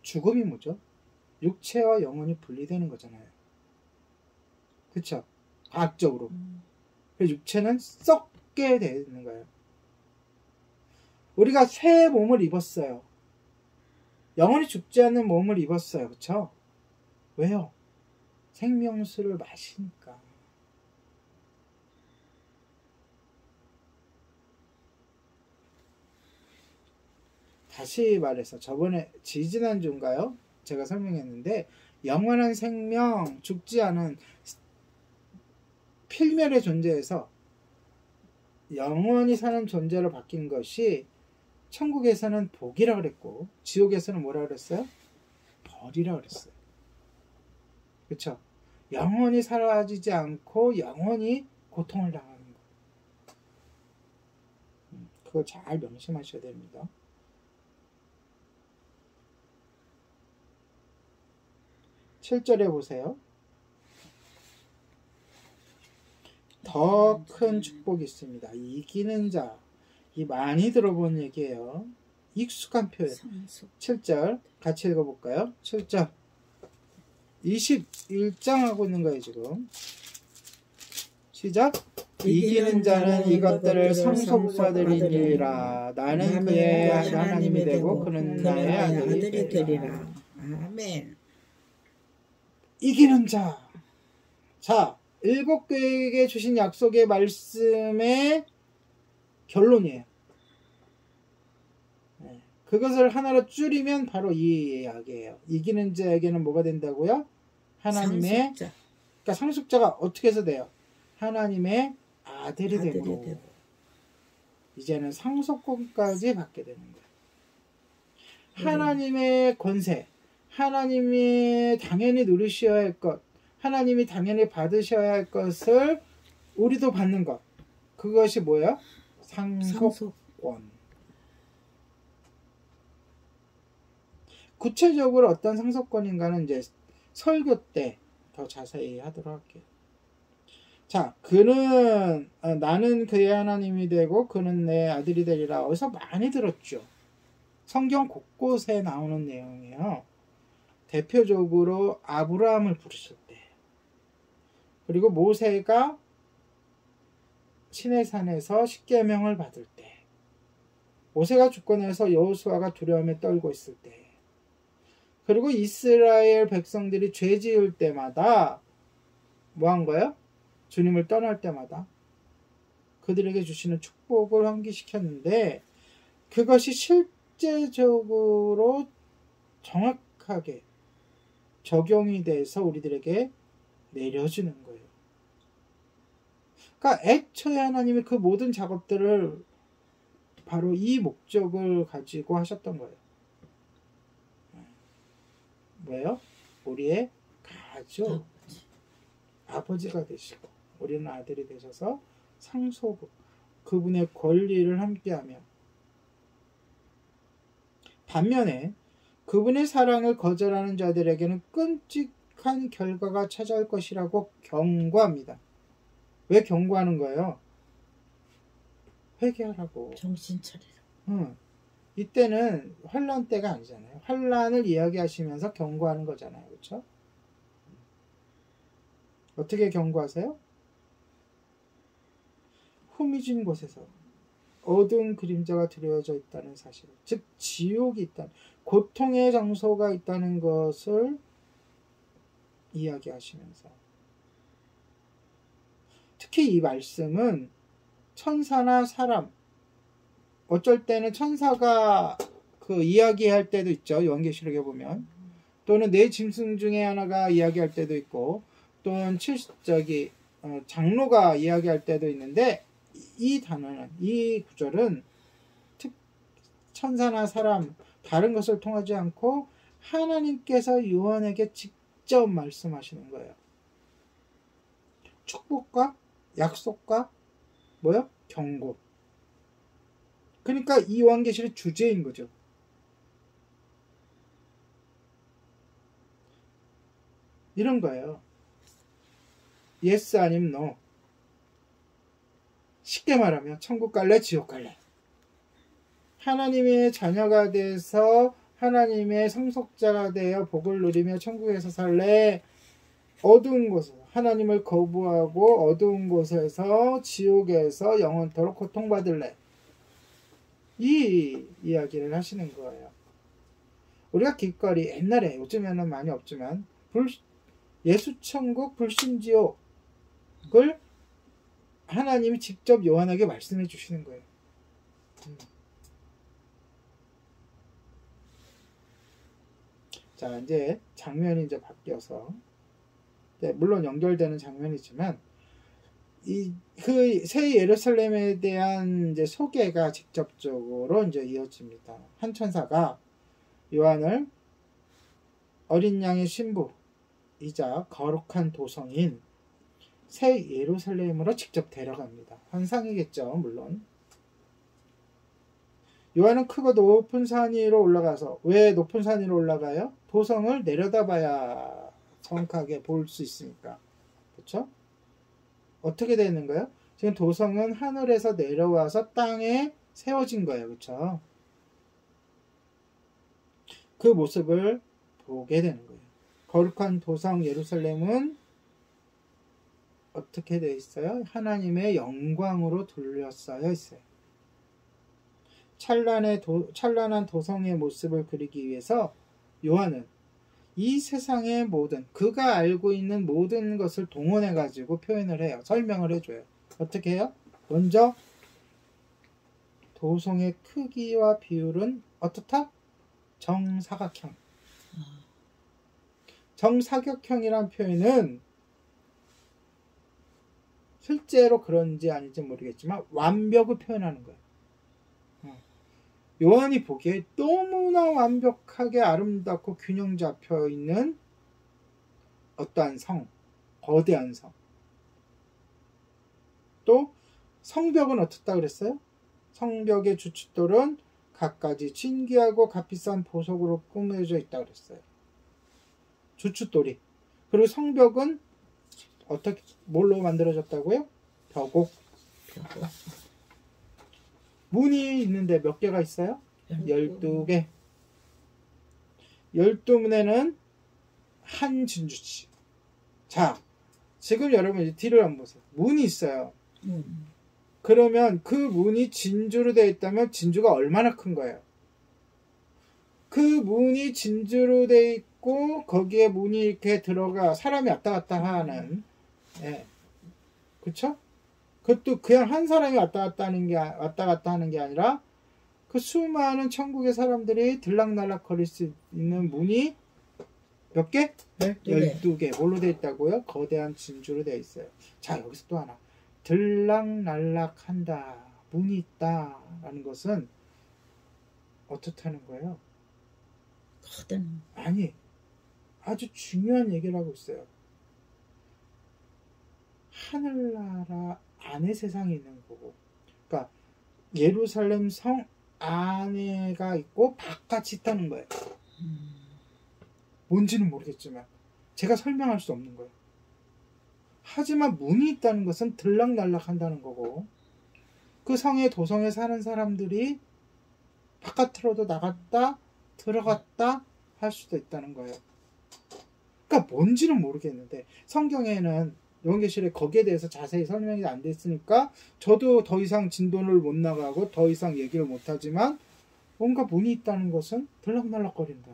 죽음이 뭐죠? 육체와 영혼이 분리되는 거잖아요. 그쵸? 과학적으로. 그래서 육체는 썩게 되는 거예요. 우리가 새 몸을 입었어요. 영원히 죽지 않는 몸을 입었어요. 그쵸? 왜요? 생명수를 마시니까. 다시 말해서 저번에 지지난주인가요? 제가 설명했는데 영원한 생명, 죽지 않은 필멸의 존재에서 영원히 사는 존재로 바뀐 것이 천국에서는 복이라 그랬고 지옥에서는 뭐라 그랬어요? 벌이라 그랬어요. 그쵸? 영원히 사라지지 않고 영원히 고통을 당하는 거. 그거 잘 명심하셔야 됩니다. (7절에) 보세요. 더 큰 축복이 있습니다. 이기는 자. 이 많이 들어본 얘기예요. 익숙한 표현. 7절 같이 읽어볼까요? 7절 21장 하고 있는 거예요 지금. 시작. 이기는 자는 이것들을 상속받으리라. 나는 그의 하나님이 되고 그는 나의 아들이 되리라. 아멘. 이기는 자. 자, 7교회에게 주신 약속의 말씀의 결론이에요. 네. 그것을 하나로 줄이면 바로 이 이야기예요. 이기는 자에게는 뭐가 된다고요? 하나님의 상속자. 그러니까 상속자가 어떻게 해서 돼요? 하나님의 아들이 되고 이제는 상속권까지 받게 되는 거예요. 하나님의 권세, 하나님이 당연히 누리셔야 할 것, 하나님이 당연히 받으셔야 할 것을 우리도 받는 것. 그것이 뭐예요? 상속권. 구체적으로 어떤 상속권인가는 이제 설교 때 더 자세히 하도록 할게요. 자, 나는 그의 하나님이 되고 그는 내 아들이 되리라. 어디서 많이 들었죠. 성경 곳곳에 나오는 내용이에요. 대표적으로 아브라함을 부르실 때, 그리고 모세가 시내산에서 십계명을 받을 때, 모세가 죽고 나서 여호수아가 두려움에 떨고 있을 때, 그리고 이스라엘 백성들이 죄 지을 때마다 뭐 한 거예요? 주님을 떠날 때마다 그들에게 주시는 축복을 환기시켰는데 그것이 실제적으로 정확하게 적용이 돼서 우리들에게 내려주는 거예요. 그러니까 애초에 하나님이 그 모든 작업들을 바로 이 목적을 가지고 하셨던 거예요. 뭐예요? 우리의 가족, 아버지가 되시고 우리는 아들이 되셔서 상속, 그분의 권리를 함께하며, 반면에 그분의 사랑을 거절하는 자들에게는 끔찍한 결과가 찾아올 것이라고 경고합니다. 왜 경고하는 거예요? 회개하라고. 정신 차리라. 이때는 환난 때가 아니잖아요. 환난을 이야기하시면서 경고하는 거잖아요. 그렇죠? 어떻게 경고하세요? 후미진 곳에서 어두운 그림자가 드려져 있다는 사실, 즉 지옥이 있다는, 고통의 장소가 있다는 것을 이야기하시면서, 특히 이 말씀은 천사나 사람, 어쩔 때는 천사가 그 이야기할 때도 있죠. 요한계시록에 보면. 또는 내 짐승 중에 하나가 이야기할 때도 있고, 또는 장로가 이야기할 때도 있는데, 이 단어는, 이 구절은 천사나 사람, 다른 것을 통하지 않고 하나님께서 요한에게 직접 말씀하시는 거예요. 축복과 약속과 뭐요? 경고. 그러니까 이 요한계시록의 주제인 거죠. 이런 거예요. yes 아니면 no. 쉽게 말하면 천국 갈래, 지옥 갈래. 하나님의 자녀가 돼서 하나님의 상속자가 되어 복을 누리며 천국에서 살래? 어두운 곳에서 하나님을 거부하고 어두운 곳에서 지옥에서 영원토록 고통받을래? 이 이야기를 하시는 거예요. 우리가 길거리 옛날에 요즘에는 많이 없지만 예수천국 불신지옥을 하나님이 직접 요한에게 말씀해 주시는 거예요. 자, 이제 장면이 이제 바뀌어서, 물론 연결되는 장면이지만, 그 새 예루살렘에 대한 이제 소개가 직접적으로 이제 이어집니다. 한 천사가 요한을 어린 양의 신부이자 거룩한 도성인 새 예루살렘으로 직접 데려갑니다. 환상이겠죠, 물론. 요한은 크고 높은 산 위로 올라가서, 왜 높은 산 위로 올라가요? 도성을 내려다봐야 정확하게 볼 수 있으니까. 그렇죠? 어떻게 되는 거예요? 지금 도성은 하늘에서 내려와서 땅에 세워진 거예요. 그렇죠? 그 모습을 보게 되는 거예요. 거룩한 도성 예루살렘은 어떻게 되어 있어요? 하나님의 영광으로 둘러싸여 있어요. 찬란한 도성의 모습을 그리기 위해서 요한은 이 세상의 모든, 그가 알고 있는 모든 것을 동원해 가지고 표현을 해요. 설명을 해줘요. 어떻게 해요? 먼저 도성의 크기와 비율은 어떻다? 정사각형. 정사각형이란 표현은 실제로 그런지 아닌지 모르겠지만 완벽을 표현하는 거예요. 요한이 보기에 너무나 완벽하게 아름답고 균형 잡혀 있는 어떠한 성, 거대한 성. 또 성벽은 어떻다 그랬어요? 성벽의 주춧돌은 갖가지 진귀하고 값비싼 보석으로 꾸며져 있다 그랬어요. 주춧돌이. 그리고 성벽은 어떻게, 뭘로 만들어졌다고요? 벽옥. 문이 있는데 몇 개가 있어요? 12개. 12문에는 한 진주치. 자, 지금 여러분 이제 뒤를 한번 보세요. 문이 있어요. 그러면 그 문이 진주로 되어 있다면 진주가 얼마나 큰 거예요? 그 문이 진주로 되어 있고 거기에 문이 이렇게 들어가 사람이 왔다 갔다 하는, 예. 그쵸? 그것도 그냥 한 사람이 왔다 갔다 하는 게 아니라 그 수많은 천국의 사람들이 들락날락 거릴 수 있는 문이 몇 개? 12개. 뭘로 되어 있다고요? 거대한 진주로 되어 있어요. 자, 여기서 또 하나. 들락날락 한다. 문이 있다. 라는 것은 어떻다는 거예요? 아니, 아주 중요한 얘기를 하고 있어요. 하늘나라 안에 세상이 있는 거고, 그러니까 예루살렘 성 안에가 있고 바깥이 있다는 거예요. 뭔지는 모르겠지만 제가 설명할 수 없는 거예요. 하지만 문이 있다는 것은 들락날락 한다는 거고, 그 성의 도성에 사는 사람들이 바깥으로도 나갔다 들어갔다 할 수도 있다는 거예요. 그러니까 뭔지는 모르겠는데 성경에는 요한계시록에 거기에 대해서 자세히 설명이 안 됐으니까 저도 더 이상 진도를 못 나가고 더 이상 얘기를 못 하지만 뭔가 문이 있다는 것은 들락날락거린다.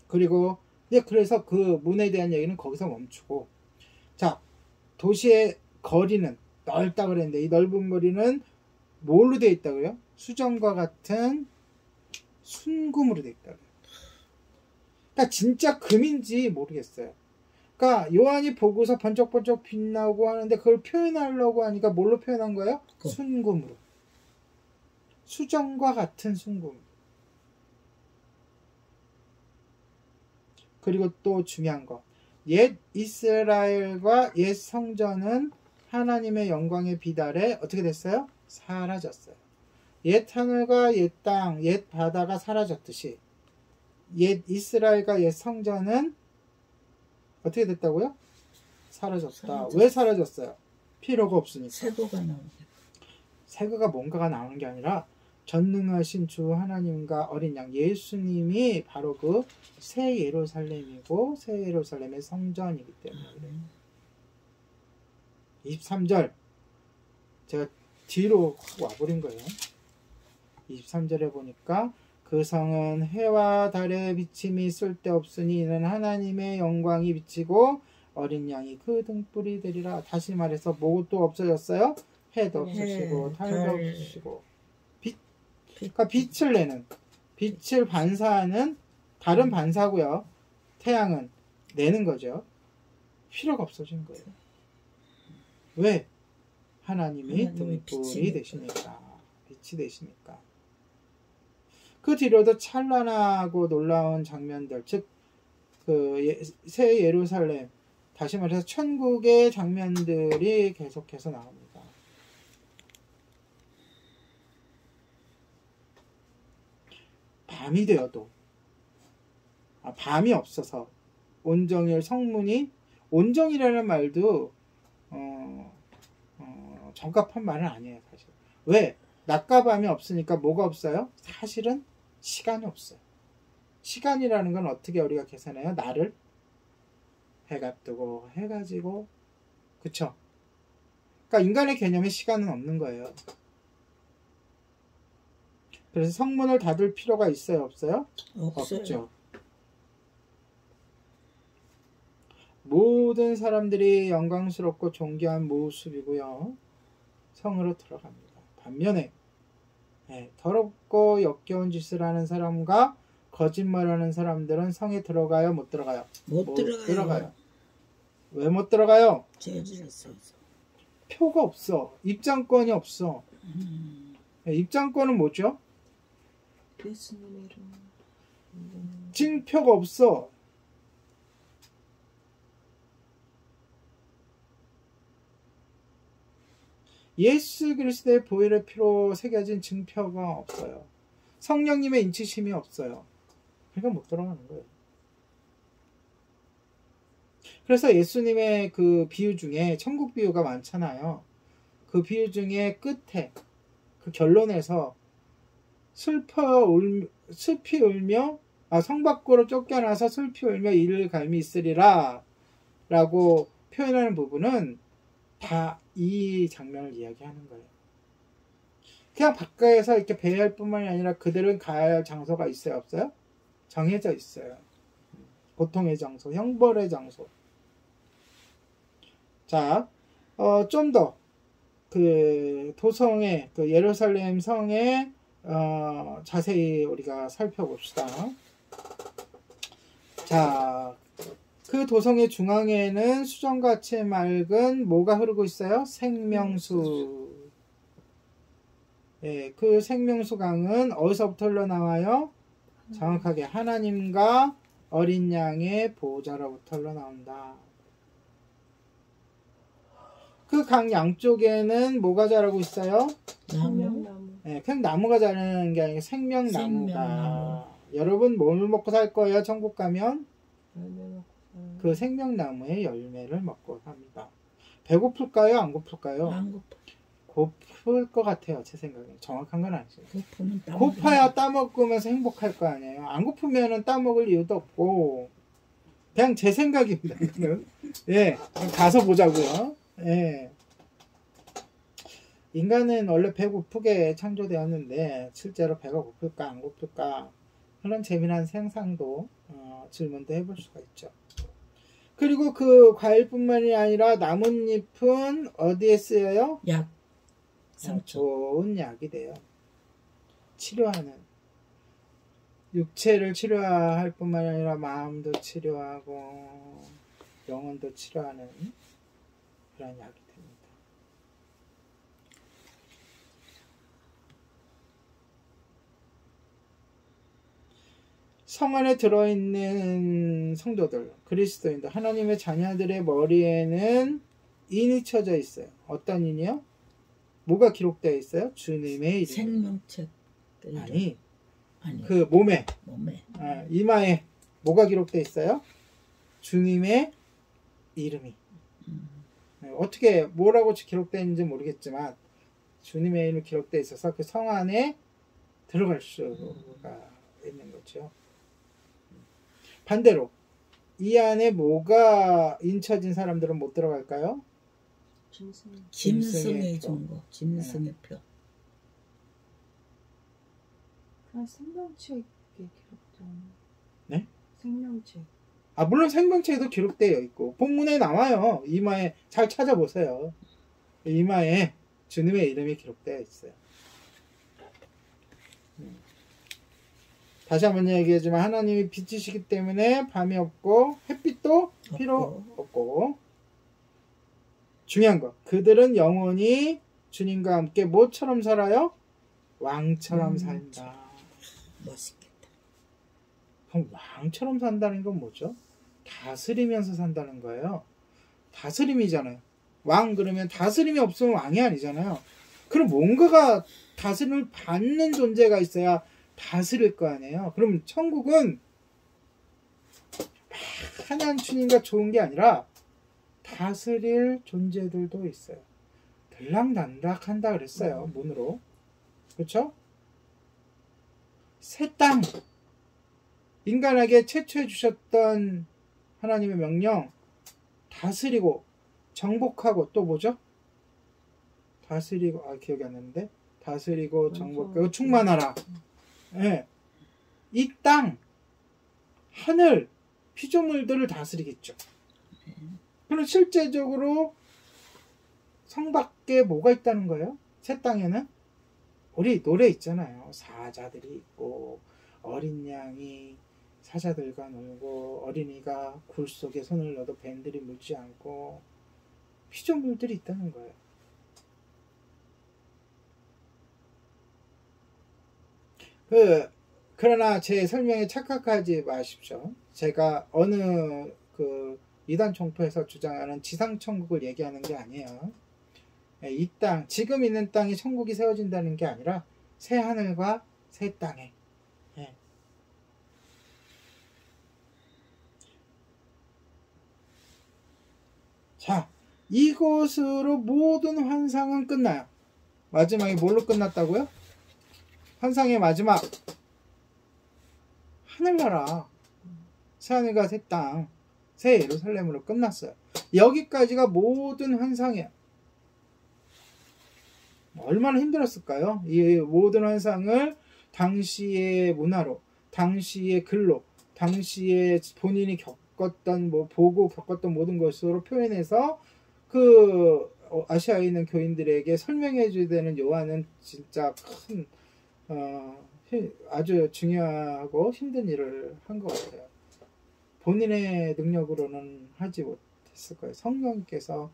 그리고 그래서 그 문에 대한 얘기는 거기서 멈추고, 자, 도시의 거리는 넓다 그랬는데 이 넓은 거리는 뭘로 되어 있다고요? 수정과 같은 순금으로 되어 있다고요. 그러니까 진짜 금인지 모르겠어요. 그러니까 요한이 보고서 번쩍번쩍 빛나고 하는데 그걸 표현하려고 하니까 뭘로 표현한 거예요? 순금으로. 수정과 같은 순금. 그리고 또 중요한 거. 옛 이스라엘과 옛 성전은 하나님의 영광의 빛 아래 어떻게 됐어요? 사라졌어요. 옛 하늘과 옛 땅, 옛 바다가 사라졌듯이 옛 이스라엘과 옛 성전은 어떻게 됐다고요? 사라졌다. 왜 사라졌어요? 필요가 없으니까. 세고가 나오게. 새거가 뭔가가 나오는 게 아니라 전능하신 주 하나님과 어린 양 예수님이 바로 그 새 예루살렘이고 새 예루살렘의 성전이기 때문에 그래요. 23절 제가 뒤로 확 와버린 거예요. 23절에 보니까 그 성은 해와 달의 비침이 쓸데없으니 이는 하나님의 영광이 비치고 어린 양이 그 등불이 되리라. 다시 말해서 뭐도 없어졌어요? 해도 없으시고 달도 없으시고 그러니까 빛을 내는 빛을 반사하는 달은 반사고요. 태양은 내는 거죠. 필요가 없어진 거예요. 왜? 하나님이 등불이 되시니까 빛이 되시니까. 그 뒤로도 찬란하고 놀라운 장면들 즉 그 새 예루살렘 다시 말해서 천국의 장면들이 계속해서 나옵니다. 밤이 되어도 밤이 없어서 온정일 성문이 온정이라는 말도 적합한 말은 아니에요. 사실. 왜? 낮과 밤이 없으니까 뭐가 없어요? 사실은 시간이 없어요. 시간이라는 건 어떻게 우리가 계산해요? 날을 해가 뜨고 해가 지고 그쵸? 그러니까 인간의 개념에 시간은 없는 거예요. 그래서 성문을 닫을 필요가 있어요? 없어요? 없죠. 모든 사람들이 영광스럽고 존귀한 모습이고요. 성으로 들어갑니다. 반면에 더럽고 역겨운 짓을 하는 사람과 거짓말하는 사람들은 성에 들어가요? 못 들어가요? 못 들어가요. 왜 못 들어가요? 죄질었어. 표가 없어. 입장권이 없어. 입장권은 뭐죠? 예수님의 이름. 징표가 없어. 예수 그리스도의 보혈의 피로 새겨진 증표가 없어요. 성령님의 인치심이 없어요. 그러니까 못 들어가는 거예요. 그래서 예수님의 그 비유 중에 천국 비유가 많잖아요. 그 비유 중에 끝에 그 결론에서 슬피 울며 성 밖으로 쫓겨나서 슬피 울며 이를 갈미 있으리라 라고 표현하는 부분은 다 이 장면을 이야기하는 거예요. 그냥 바깥에서 이렇게 배회할 뿐만이 아니라 그들은 가야 할 장소가 있어요? 없어요? 정해져 있어요. 고통의 장소, 형벌의 장소. 자, 좀 더 그 도성의 그 예루살렘 성에 자세히 우리가 살펴봅시다. 자, 그 도성의 중앙에는 수정같이 맑은 뭐가 흐르고 있어요? 생명수. 그 생명수 강은 어디서부터 흘러나와요? 정확하게 하나님과 어린 양의 보호자로부터 흘러나온다. 그 강 양쪽에는 뭐가 자라고 있어요? 생명나무. 그냥 나무가 자라는 게 아니라 생명나무가. 여러분 뭘 먹고 살 거예요? 천국 가면? 그 생명나무의 열매를 먹고 삽니다. 배고플까요? 안 고플까요? 안 고파. 고플 것 같아요. 제 생각에. 정확한 건 아니죠. 고프면 고파야 따먹으면서 행복할 거 아니에요. 안 고프면 따먹을 이유도 없고. 그냥 제 생각입니다. 예, 가서 보자고요. 예. 인간은 원래 배고프게 창조되었는데 실제로 배가 고플까 안 고플까 그런 재미난 상상도 질문도 해볼 수가 있죠. 그리고 그 과일뿐만이 아니라 나뭇잎은 어디에 쓰여요? 약. 상처. 좋은 약이 돼요. 치료하는. 육체를 치료할 뿐만이 아니라 마음도 치료하고 영혼도 치료하는 그런 약이 됩니다. 성 안에 들어있는 성도들, 그리스도인들, 하나님의 자녀들의 머리에는 인이 쳐져 있어요. 어떤 인이요? 뭐가 기록되어 있어요? 주님의 이름. 생명책. 아니, 그 몸에. 이마에 뭐가 기록되어 있어요? 주님의 이름이. 어떻게 뭐라고 기록되어 있는지 모르겠지만 주님의 이름이 기록되어 있어서 그 성 안에 들어갈 수가 있는 거죠. 반대로 이 안에 뭐가 인쳐진 사람들은 못 들어갈까요? 짐승의 증거, 짐승의 표. 그냥 생명책에 기록된. 네? 생명책. 물론 생명책에도 기록되어 있고 본문에 나와요. 이마에 잘 찾아보세요. 이마에 주님의 이름이 기록되어 있어요. 다시 한번 얘기하지만 하나님이 빛이시기 때문에 밤이 없고 햇빛도 필요 없고 중요한 거 그들은 영원히 주님과 함께 뭐처럼 살아요? 왕처럼 산다. 멋있겠다. 그럼 왕처럼 산다는 건 뭐죠? 다스리면서 산다는 거예요. 다스림이잖아요. 왕 그러면 다스림이 없으면 왕이 아니잖아요. 그럼 뭔가가 다스림을 받는 존재가 있어야 다스릴 거 아니에요. 그럼 천국은 하나님 주님과 좋은 게 아니라 다스릴 존재들도 있어요. 들락날락 한다 그랬어요. 문으로. 그렇죠? 새 땅 인간에게 최초해 주셨던 하나님의 명령 다스리고 정복하고 또 뭐죠? 다스리고 기억이 안 나는데 다스리고 정복하고 충만하라. 네. 이 땅 하늘 피조물들을 다스리겠죠. 그럼 실제적으로 성 밖에 뭐가 있다는 거예요? 새 땅에는 우리 노래 있잖아요. 사자들이 있고 어린 양이 사자들과 놀고 어린이가 굴 속에 손을 넣어도 뱀들이 물지 않고 피조물들이 있다는 거예요. 그러나 제 설명에 착각하지 마십시오. 제가 어느 이단 총파에서 주장하는 지상천국을 얘기하는 게 아니에요. 이 땅, 지금 있는 땅에 천국이 세워진다는 게 아니라 새 하늘과 새 땅에. 자, 이것으로 모든 환상은 끝나요. 마지막에 뭘로 끝났다고요? 환상의 마지막 하늘나라 새하늘과 새 땅 새 예루살렘으로 끝났어요. 여기까지가 모든 환상이에요. 얼마나 힘들었을까요? 이 모든 환상을 당시의 문화로 당시의 글로 당시에 본인이 겪었던 보고 겪었던 모든 것으로 표현해서 아시아에 있는 교인들에게 설명해 줘야 되는 요한은 진짜 큰 아주 중요하고 힘든 일을 한 것 같아요. 본인의 능력으로는 하지 못했을 거예요. 성령께서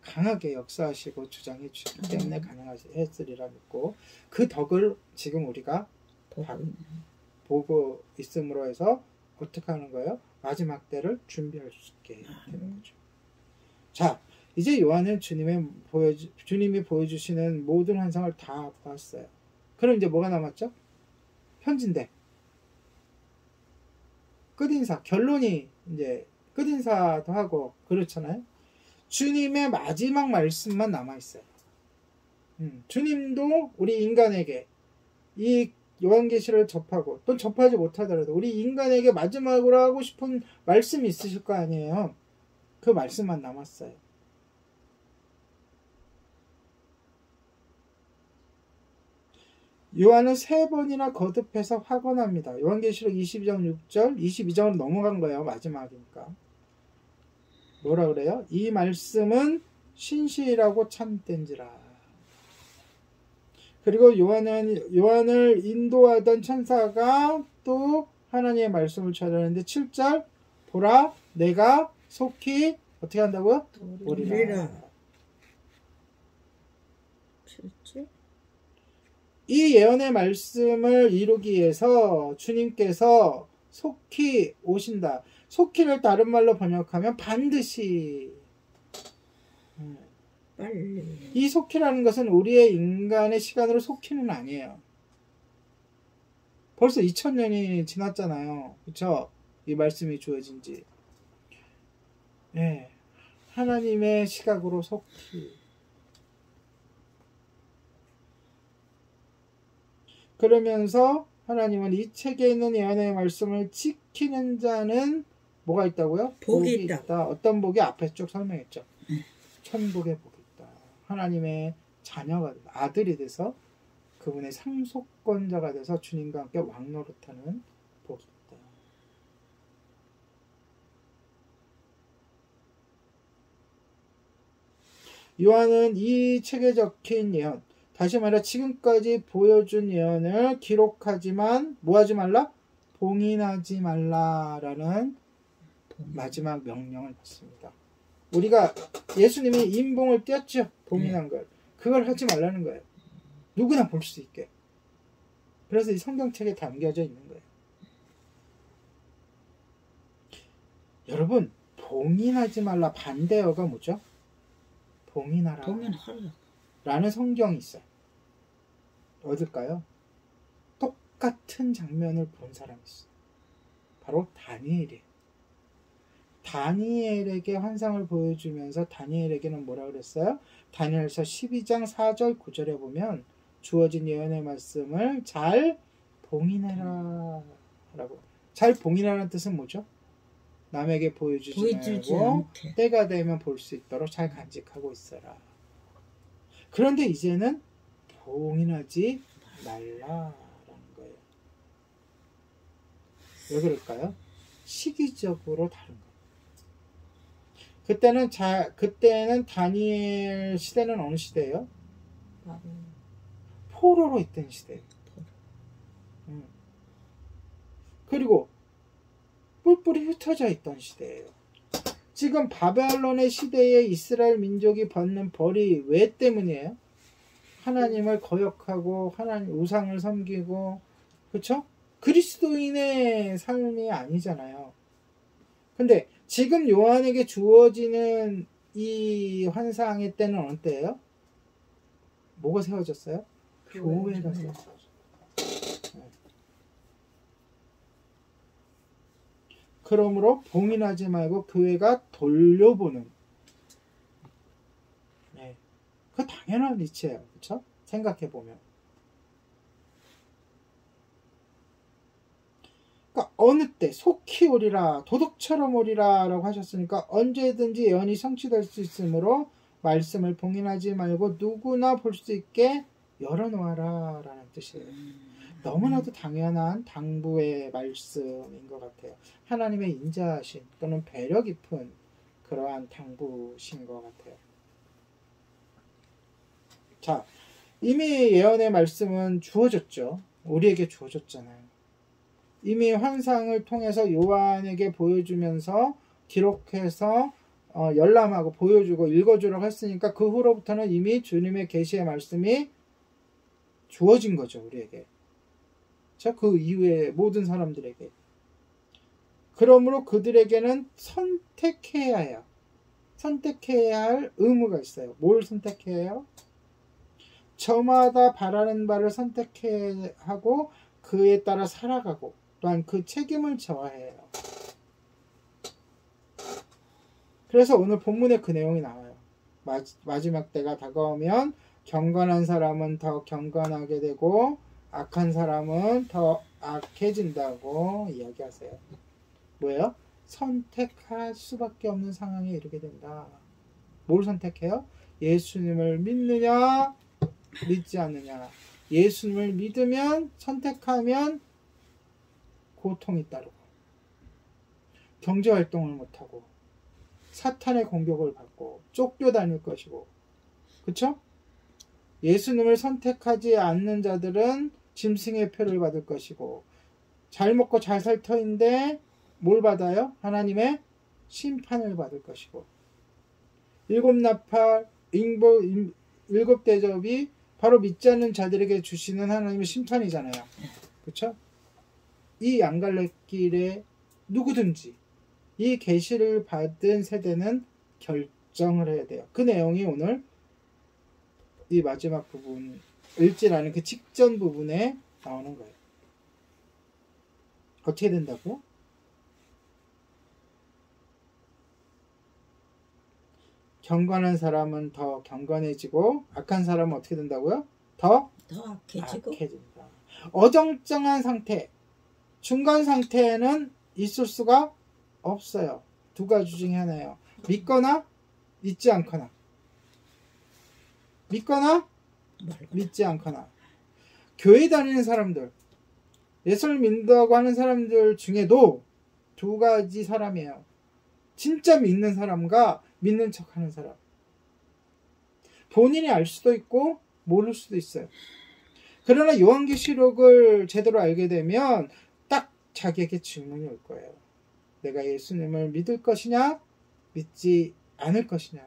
강하게 역사하시고 주장해 주셨기 때문에 가능했으리라 믿고 그 덕을 지금 우리가 보고 있음으로 해서 어떻게 하는 거예요? 마지막 때를 준비할 수 있게 되는 거죠. 자, 이제 요한은 주님이 보여주시는 모든 환상을 다 봤어요. 그럼 이제 뭐가 남았죠? 편지인데 끝인사, 결론이 이제 끝인사도 하고 그렇잖아요. 주님의 마지막 말씀만 남아있어요. 주님도 우리 인간에게 이 요한계시를 접하고 또 접하지 못하더라도 우리 인간에게 마지막으로 하고 싶은 말씀이 있으실 거 아니에요. 그 말씀만 남았어요. 요한은 3번이나 거듭해서 확언합니다. 요한계시록 22장 6절, 22장으로 넘어간 거예요. 마지막이니까. 뭐라 그래요? 이 말씀은 신실하고 참된지라. 그리고 요한을 인도하던 천사가 또 하나님의 말씀을 전하는데 7절 보라 내가 속히 어떻게 한다고요? 오리라. 7절 이 예언의 말씀을 이루기 위해서 주님께서 속히 오신다. 속히를 다른 말로 번역하면 반드시. 빨리. 이 속히라는 것은 우리의 인간의 시간으로 속히는 아니에요. 벌써 2000년이 지났잖아요. 그쵸? 이 말씀이 주어진 지. 네. 하나님의 시각으로 속히. 그러면서 하나님은 이 책에 있는 예언의 말씀을 지키는 자는 뭐가 있다고요? 복이 있다. 어떤 복이 앞에 쭉 설명했죠. 천국의 복이 있다. 하나님의 자녀가 돼서, 아들이 돼서 그분의 상속권자가 돼서 주님과 함께 왕노릇하는 복이 있다. 요한은 이 책에 적힌 예언, 다시 말해 지금까지 보여준 예언을 기록하지만 뭐하지 말라? 봉인하지 말라라는 마지막 명령을 받습니다. 우리가 예수님이 인봉을 띄었죠. 봉인한 걸. 그걸 하지 말라는 거예요. 누구나 볼 수 있게. 그래서 이 성경책에 담겨져 있는 거예요. 여러분, 봉인하지 말라 반대어가 뭐죠? 봉인하라. 봉인하라. 라는 성경이 있어요. 어딜까요? 똑같은 장면을 본 사람이 있어요. 바로 다니엘이에요. 다니엘에게 환상을 보여주면서 다니엘에게는 뭐라 그랬어요? 다니엘서 12장 4절 9절에 보면 주어진 예언의 말씀을 잘 봉인해라 라고. 잘 봉인하라는 뜻은 뭐죠? 남에게 보여주지 말고 때가 되면 볼 수 있도록 잘 간직하고 있어라. 그런데 이제는 봉인하지 말라라는 거예요. 왜 그럴까요? 시기적으로 다른 거예요. 그때는 다니엘 시대는 어느 시대예요? 포로로 있던 시대예요. 그리고 뿔뿔이 흩어져 있던 시대예요. 지금 바벨론의 시대에 이스라엘 민족이 받는 벌이 왜 때문이에요? 하나님을 거역하고 하나님 우상을 섬기고, 그렇죠? 그리스도인의 삶이 아니잖아요. 근데 지금 요한에게 주어지는 이 환상의 때는 어느 때예요? 뭐가 세워졌어요? 교회가 세워졌어요. 그러므로 봉인하지 말고 교회가 돌려보는, 그 당연한 이치예요. 그렇죠? 생각해보면. 그러니까 어느 때 속히 오리라, 도둑처럼 오리라 라고 하셨으니까 언제든지 예언이 성취될 수 있으므로 말씀을 봉인하지 말고 누구나 볼 수 있게 열어놓아라 라는 뜻이에요. 너무나도 당연한 당부의 말씀인 것 같아요. 하나님의 인자하신 또는 배려 깊은 그러한 당부신 것 같아요. 자, 이미 예언의 말씀은 주어졌죠. 우리에게 주어졌잖아요. 이미 환상을 통해서 요한에게 보여주면서 기록해서 열람하고 보여주고 읽어주라고 했으니까 그 후로부터는 이미 주님의 계시의 말씀이 주어진 거죠. 우리에게. 그 이후에 모든 사람들에게. 그러므로 그들에게는 선택해야 해요. 선택해야 할 의무가 있어요. 뭘 선택해야 해요? 저마다 바라는 바를 선택해야 하고 그에 따라 살아가고 또한 그 책임을 져야 해요. 그래서 오늘 본문에 그 내용이 나와요. 마지막 때가 다가오면 경건한 사람은 더 경건하게 되고 악한 사람은 더 악해진다고 이야기하세요. 뭐예요? 선택할 수밖에 없는 상황에 이르게 된다. 뭘 선택해요? 예수님을 믿느냐 믿지 않느냐. 예수님을 믿으면, 선택하면 고통이 따르고 경제활동을 못하고 사탄의 공격을 받고 쫓겨다닐 것이고, 그쵸? 예수님을 선택하지 않는 자들은 짐승의 표를 받을 것이고, 잘 먹고 잘 살 터인데 뭘 받아요? 하나님의 심판을 받을 것이고, 일곱 나팔, 일곱 대접이 바로 믿지 않는 자들에게 주시는 하나님의 심판이잖아요. 그렇죠? 이 양갈래길에 누구든지 이 계시를 받은 세대는 결정을 해야 돼요. 그 내용이 오늘 이 마지막 부분, 읽지라는 그 직전 부분에 나오는 거예요. 어떻게 된다고요? 경건한 사람은 더 경건해지고 악한 사람은 어떻게 된다고요? 더 악해진다. 어정쩡한 상태, 중간 상태에는 있을 수가 없어요. 두 가지 중에 하나예요. 믿거나 믿지 않거나. 믿거나 믿지 않거나. 교회 다니는 사람들, 예수를 믿는다고 하는 사람들 중에도 두 가지 사람이에요. 진짜 믿는 사람과 믿는 척하는 사람. 본인이 알 수도 있고 모를 수도 있어요. 그러나 요한계시록을 제대로 알게 되면 딱 자기에게 질문이 올 거예요. 내가 예수님을 믿을 것이냐 믿지 않을 것이냐.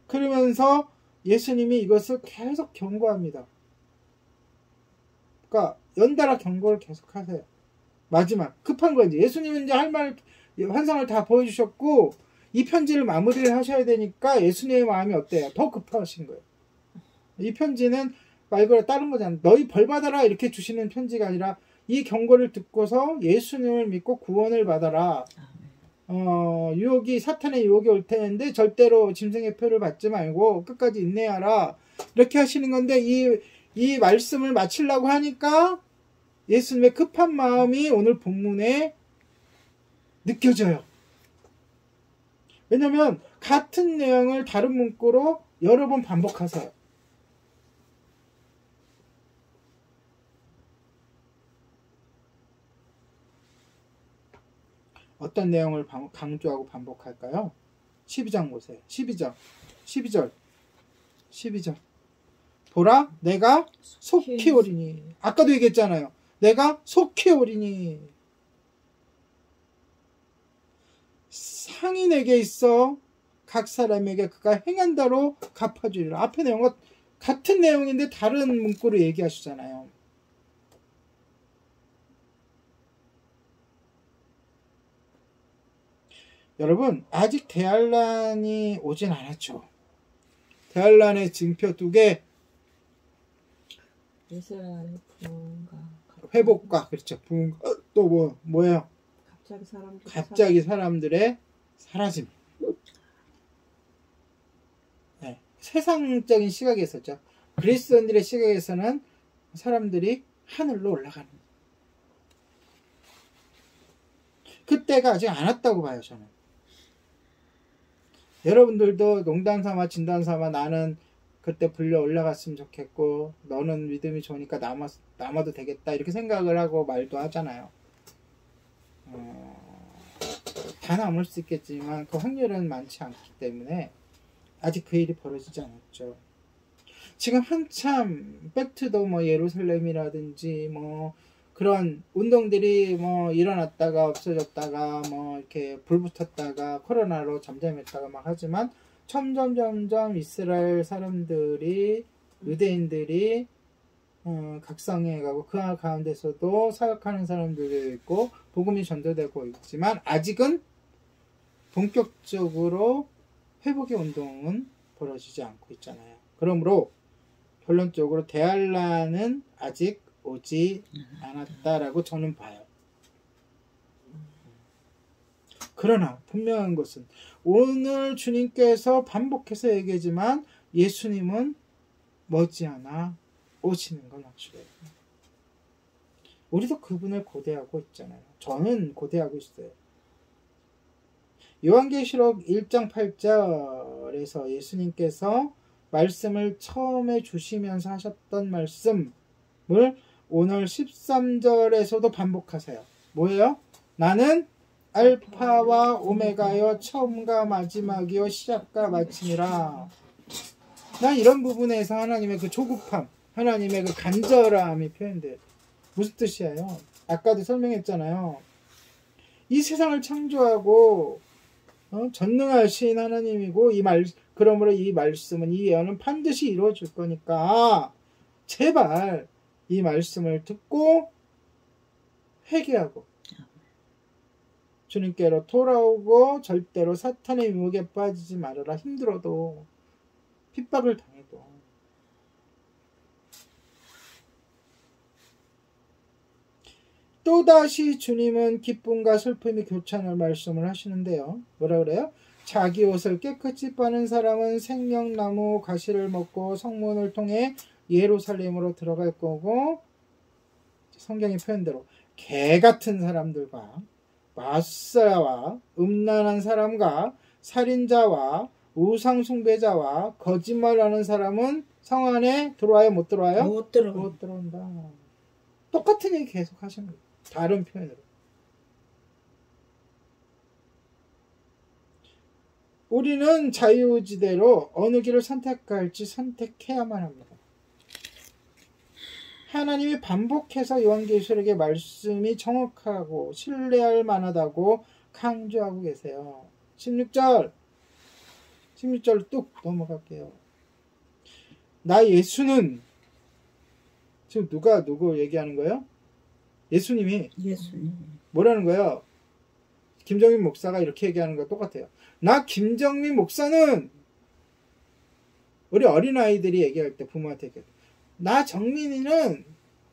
그러면서 예수님이 이것을 계속 경고합니다. 그러니까 연달아 경고를 계속 하세요. 마지막 급한 거지. 예수님은 이제 할 말 환상을 다 보여주셨고 이 편지를 마무리를 하셔야 되니까 예수님의 마음이 어때요? 더 급하신 거예요. 이 편지는 말 그대로 다른 거잖아. 너희 벌 받아라 이렇게 주시는 편지가 아니라 이 경고를 듣고서 예수님을 믿고 구원을 받아라. 유혹이 사탄의 유혹이 올 텐데 절대로 짐승의 표를 받지 말고 끝까지 인내하라. 이렇게 하시는 건데 이 말씀을 마치려고 하니까 예수님의 급한 마음이 오늘 본문에 느껴져요. 왜냐하면 같은 내용을 다른 문구로 여러 번 반복하세요. 어떤 내용을 강조하고 반복할까요? 12장 보세요. 12절. 보라, 내가 속히 오리니. 아까도 얘기했잖아요. 내가 속히 오리니. 상인에게 있어 각 사람에게 그가 행한 대로 갚아주리라. 앞에 내용과 같은 내용인데 다른 문구로 얘기하시잖아요. 여러분, 아직 대환란이 오진 않았죠. 대환란의 징표 2개, 이스라엘의 부흥과 회복과, 그렇죠. 부흥과, 또 뭐예요? 갑자기 사람들의 사라짐. 네, 세상적인 시각이 있었죠. 그리스도인들의 시각에서는 사람들이 하늘로 올라가는. 그때가 아직 안 왔다고 봐요, 저는. 여러분들도 농담 삼아 진담 삼아 나는 그때 불려 올라갔으면 좋겠고 너는 믿음이 좋으니까 남아도 되겠다 이렇게 생각을 하고 말도 하잖아요. 다 남을 수 있겠지만 그 확률은 많지 않기 때문에 아직 그 일이 벌어지지 않았죠. 지금 한참 팩트도 뭐 예루살렘이라든지 뭐 그런 운동들이 뭐 일어났다가 없어졌다가 뭐 이렇게 불붙었다가 코로나로 잠잠했다가 막 하지만 점점 이스라엘 사람들이 유대인들이 각성해가고 그 가운데서도 사역하는 사람들도 있고 복음이 전도되고 있지만 아직은 본격적으로 회복의 운동은 벌어지지 않고 있잖아요. 그러므로 결론적으로 대환란은 아직 오지 않았다라고 저는 봐요. 그러나 분명한 것은 오늘 주님께서 반복해서 얘기하지만 예수님은 머지않아 오시는 건 확실해요. 우리도 그분을 고대하고 있잖아요. 저는 고대하고 있어요. 요한계시록 1장 8절에서 예수님께서 말씀을 처음에 주시면서 하셨던 말씀을 오늘 13절에서도 반복하세요. 뭐예요? 나는 알파와 오메가여 처음과 마지막이요 시작과 마침이라. 난 이런 부분에서 하나님의 그 조급함, 하나님의 그 간절함이 표현돼요. 무슨 뜻이에요? 아까도 설명했잖아요. 이 세상을 창조하고 전능하신 하나님이고 그러므로 이 말씀은 이 예언은 반드시 이루어질 거니까 제발 이 말씀을 듣고 회개하고 주님께로 돌아오고 절대로 사탄의 유혹에 빠지지 말아라. 힘들어도 핍박을 당해도 또다시 주님은 기쁨과 슬픔이 교차하는 말씀을 하시는데요. 뭐라 그래요? 자기 옷을 깨끗이 빠는 사람은 생명나무 가시를 먹고 성문을 통해 예루살렘으로 들어갈 거고, 성경의 표현대로 개 같은 사람들과 마사야와 음란한 사람과 살인자와 우상숭배자와 거짓말하는 사람은 성 안에 들어와요? 못 들어와요? 못 들어가. 못 들어온다. 똑같은 얘기 계속 하시는 거예요. 다른 표현으로. 우리는 자유지대로 어느 길을 선택할지 선택해야만 합니다. 하나님이 반복해서 요한계시록의 말씀이 정확하고 신뢰할 만하다고 강조하고 계세요. 16절 뚝 넘어갈게요. 나 예수는, 지금 누구 얘기하는 거예요? 예수님이 뭐라는 거예요? 김정민 목사가 이렇게 얘기하는 거 똑같아요. 나 김정민 목사는, 우리 어린아이들이 얘기할 때 부모한테 얘기해요. 나 정민이는,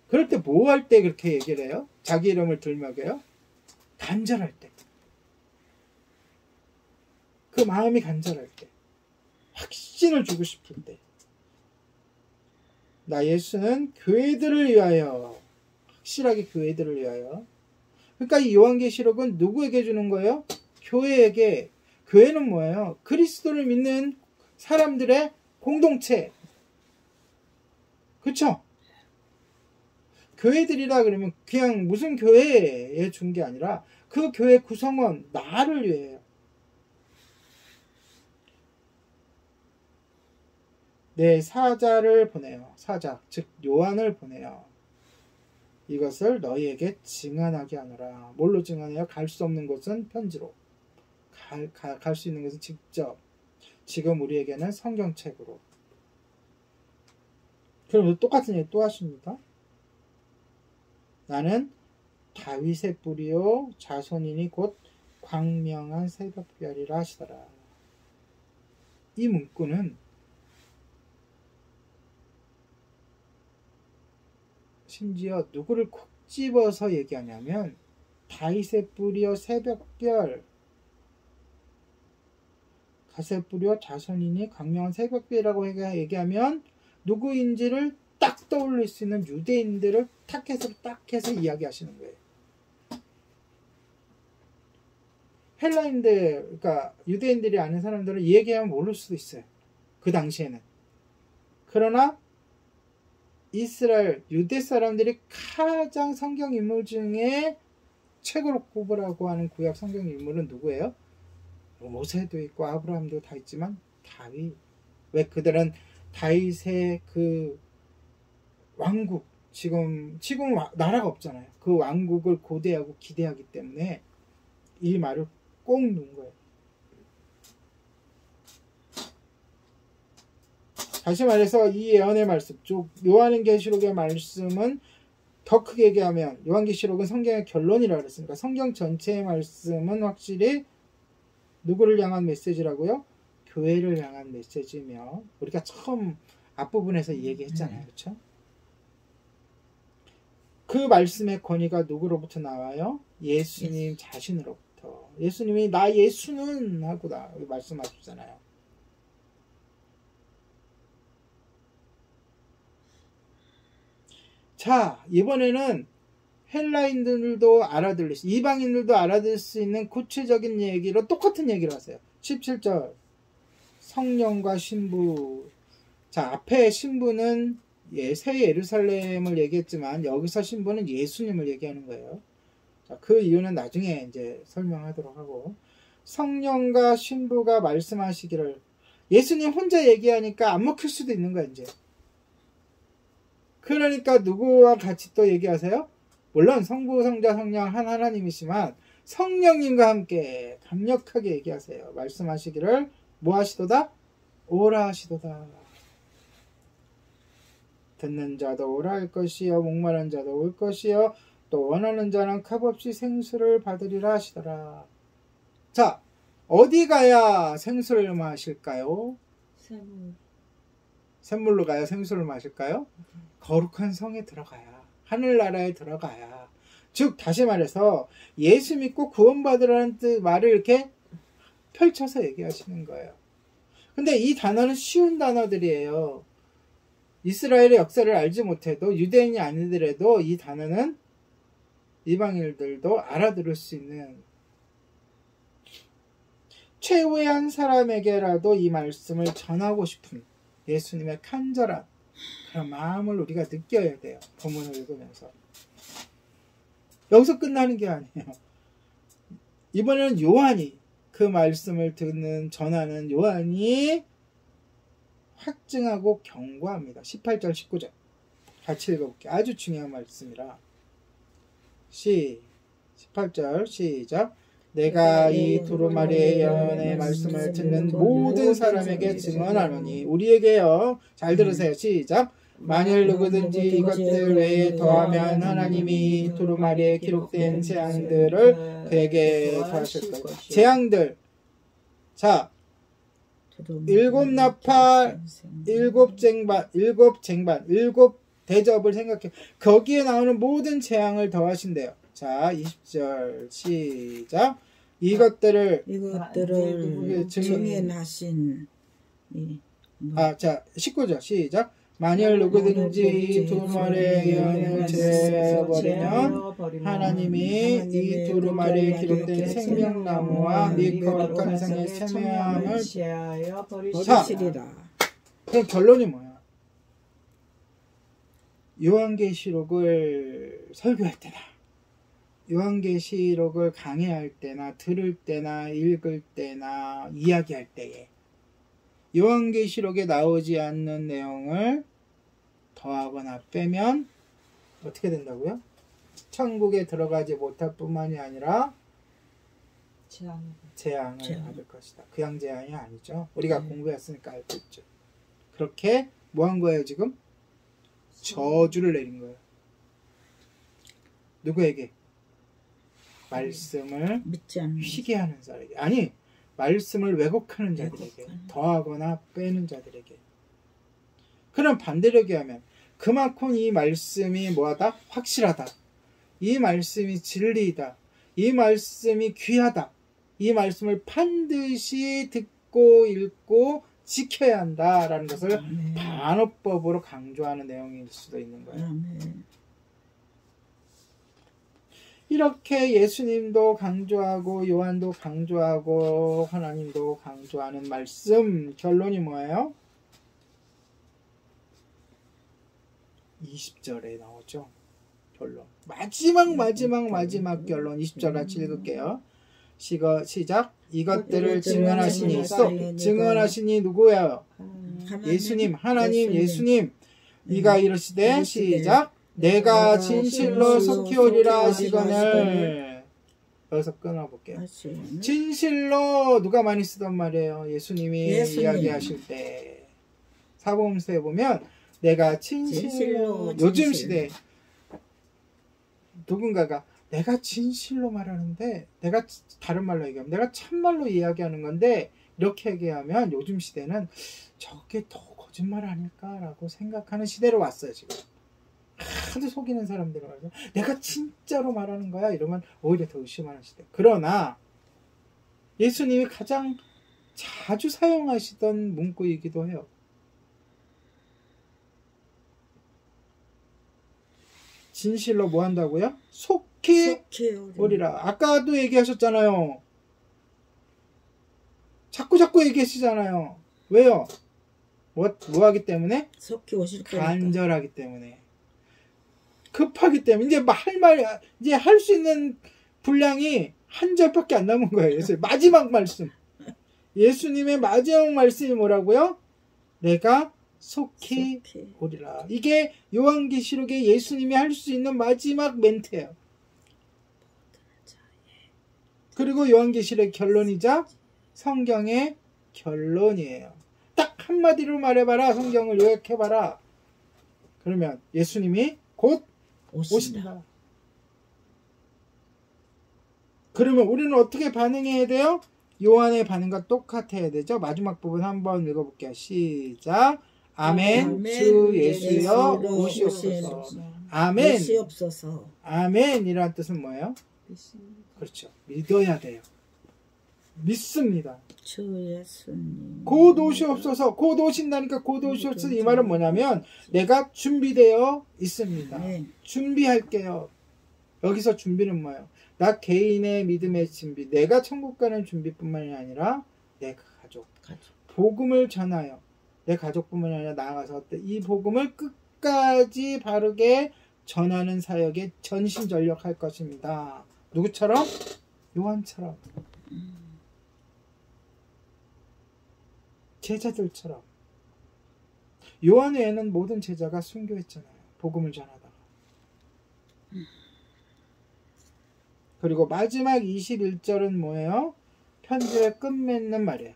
그럴 때 뭐 할 때 그렇게 얘기를 해요? 자기 이름을 들먹여요? 간절할 때. 그 마음이 간절할 때. 확신을 주고 싶을 때. 나 예수는 교회들을 위하여, 확실하게 교회들을 위하여. 그러니까 이 요한계시록은 누구에게 주는 거예요? 교회에게. 교회는 뭐예요? 그리스도를 믿는 사람들의 공동체. 그쵸? 교회들이라 그러면 그냥 무슨 교회에 준 게 아니라 그 교회 구성원, 나를 위해요. 내 사자를 보내요. 사자, 즉 요한을 보내요. 이것을 너희에게 증언하게 하노라. 뭘로 증언해요? 갈 수 없는 곳은 편지로. 갈 수 있는 것은 직접. 지금 우리에게는 성경책으로. 그럼 똑같은 얘기 또 하십니다. 나는 다윗의 뿌리요 자손이니 곧 광명한 새벽별이라 하시더라. 이 문구는 심지어 누구를 콕 집어서 얘기하냐면 다윗의 뿌리요 새벽별, 가세 뿌리요 자손이니 광명한 새벽별이라고 얘기하면 누구인지를 딱 떠올릴 수 있는 유대인들을 딱 해서 이야기하시는 거예요. 헬라인들, 그러니까 유대인들이 아는 사람들은 이 얘기하면 모를 수도 있어요. 그 당시에는. 그러나 이스라엘, 유대 사람들이 가장 성경 인물 중에 최고로 꼽으라고 하는 구약 성경 인물은 누구예요? 모세도 있고 아브라함도 다 있지만 다윗. 왜? 그들은 다윗의 그 왕국, 지금 나라가 없잖아요. 그 왕국을 고대하고 기대하기 때문에 이 말을 꼭 넣은 거예요. 다시 말해서 이 예언의 말씀, 쭉 요한계시록의 말씀은 더 크게 얘기하면 요한계시록은 성경의 결론이라고 그랬으니까 성경 전체의 말씀은 확실히 누구를 향한 메시지라고요? 교회를 향한 메시지며, 우리가 처음 앞부분에서 이 얘기했잖아요. 그렇죠? 그 말씀의 권위가 누구로부터 나와요? 예수님 자신으로부터. 예수님이 나 예수는 하고 말씀하셨잖아요. 자, 이번에는 헬라인들도 알아들을 수, 이방인들도 알아들을 수 있는 구체적인 얘기로 똑같은 얘기를 하세요. 17절. 성령과 신부. 자, 앞에 신부는 새 예루살렘을 얘기했지만 여기서 신부는 예수님을 얘기하는 거예요. 자, 그 이유는 나중에 이제 설명하도록 하고, 성령과 신부가 말씀하시기를, 예수님 혼자 얘기하니까 안 먹힐 수도 있는 거야 이제. 그러니까 누구와 같이 또 얘기하세요? 물론 성부, 성자, 성령 한 하나님이지만 성령님과 함께 강력하게 얘기하세요. 말씀하시기를 뭐 하시도다? 오라 하시도다. 듣는 자도 오라 할 것이요, 목마른 자도 올 것이요, 또 원하는 자는 값없이 생수를 받으리라 하시더라. 자, 어디 가야 생수를 마실까요? 샘물로 가야 생수를 마실까요? 거룩한 성에 들어가야, 하늘나라에 들어가야. 즉 다시 말해서 예수 믿고 구원받으라는 말을 이렇게 펼쳐서 얘기하시는 거예요. 근데 이 단어는 쉬운 단어들이에요. 이스라엘의 역사를 알지 못해도 유대인이 아니더라도 이 단어는 이방인들도 알아들을 수 있는, 최후의 한 사람에게라도 이 말씀을 전하고 싶은 예수님의 간절한 그런 마음을 우리가 느껴야 돼요. 본문을 읽으면서. 여기서 끝나는 게 아니에요. 이번에는 요한이, 그 말씀을 전하는 요한이 확증하고 경고합니다. 18절 19절 같이 읽어볼게요. 아주 중요한 말씀이라. 18절 시작. 내가 이 두루마리의 예언의 말씀을 듣는 모든 사람에게 증언하노니, 우리에게요. 잘 들으세요. 시작. 만일 누구든지 이것들 외에 더하면 하나님이 두루마리에 기록된 재앙들을 그에게 더하실 거예요. 재앙들. 자, 7나팔, 7쟁반, 7 대접을 생각해. 거기에 나오는 모든 재앙을 더하신대요. 자, 20절 시작. 이것들을 증인하신. 자, 19절 시작. 만일 누구든지 두루마리의 예언을 제어버리면 하나님이 이 두루마리에 기록된 생명나무와 및 거룩한 성의 참여함을 제하여 버리시리라. 그럼 결론이 뭐야? 요한계시록을 설교할 때나, 요한계시록을 강의할 때나, 들을 때나, 읽을 때나, 이야기할 때에 요한계시록에 나오지 않는 내용을 더하거나 빼면 어떻게 된다고요? 천국에 들어가지 못할 뿐만이 아니라 재앙을 받을 것이다. 그냥 재앙이 아니죠. 우리가 공부했으니까 알고 있죠. 그렇게 뭐 한 거예요 지금? 저주를 내린 거예요. 누구에게? 말씀을 믿지 않는 쉬게 하는 자에게. 아니, 말씀을 왜곡하는 자들에게, 더하거나 빼는 자들에게. 그럼 반대로 얘기하면 그만큼 이 말씀이 뭐하다? 확실하다. 이 말씀이 진리이다. 이 말씀이 귀하다. 이 말씀을 반드시 듣고 읽고 지켜야 한다라는 것을 반어법으로 강조하는 내용일 수도 있는 거예요. 이렇게 예수님도 강조하고 요한도 강조하고 하나님도 강조하는 말씀, 결론이 뭐예요? 20절에 나오죠. 결론. 마지막 결론 20절 같이 읽을게요. 시작. 이것들을 증언하시니, 증언하시니 누구예요? 예수님, 하나님, 예수님. 이가 이르시되, 시작. 내가 진실로 속히 오리라 하시거늘. 여기서 끊어볼게요. 진실로 누가 많이 쓰던 말이에요? 예수님이 이야기하실 때. 사복음서에 보면 내가 진실로, 요즘 시대에 누군가가 내가 진실로 말하는데, 내가 다른 말로 얘기하면 내가 참말로 이야기하는 건데, 이렇게 얘기하면 요즘 시대는 저게 더 거짓말 아닐까라고 생각하는 시대로 왔어요. 지금 하도 속이는 사람들이 말이죠. 내가 진짜로 말하는 거야 이러면 오히려 더 의심하는 시대. 그러나 예수님이 가장 자주 사용하시던 문구이기도 해요. 진실로 뭐 한다고요? 속히 오리라. 아까도 얘기하셨잖아요. 자꾸 얘기하시잖아요. 왜요? 뭐 하기 때문에? 속히 오실 거니까. 간절하기 때문에. 급하기 때문에. 이제 할 수 있는 분량이 한 절밖에 안 남은 거예요. 마지막 말씀. 예수님의 마지막 말씀이 뭐라고요? 내가 속히 오리라. 이게 요한계시록에 예수님이 할 수 있는 마지막 멘트예요. 그리고 요한계시록의 결론이자 성경의 결론이에요. 딱 한마디로 말해봐라. 성경을 요약해봐라. 그러면 예수님이 곧 오신다. 그러면 우리는 어떻게 반응해야 돼요? 요한의 반응과 똑같아야 되죠. 마지막 부분 한번 읽어볼게요. 시작. 아멘. 주 예수여 오시옵소서. 아멘. 아멘이라는 뜻은 뭐예요? 그렇죠. 믿어야 돼요. 믿습니다. 주 예수님. 곧 오시옵소서. 곧 오신다니까 곧 오시옵소서. 이 말은 뭐냐면 내가 준비되어 있습니다. 네. 준비할게요. 여기서 준비는 뭐예요? 나 개인의 믿음의 준비, 내가 천국 가는 준비뿐만이 아니라 내 가족, 복음을 전하여 내 가족뿐만이 아니라 나아가서 이 복음을 끝까지 바르게 전하는 사역에 전심전력할 것입니다. 누구처럼? 요한처럼, 제자들처럼. 요한 외에는 모든 제자가 순교했잖아요. 복음을 전하다가. 그리고 마지막 21절은 뭐예요? 편지를 끝맺는 말이에요.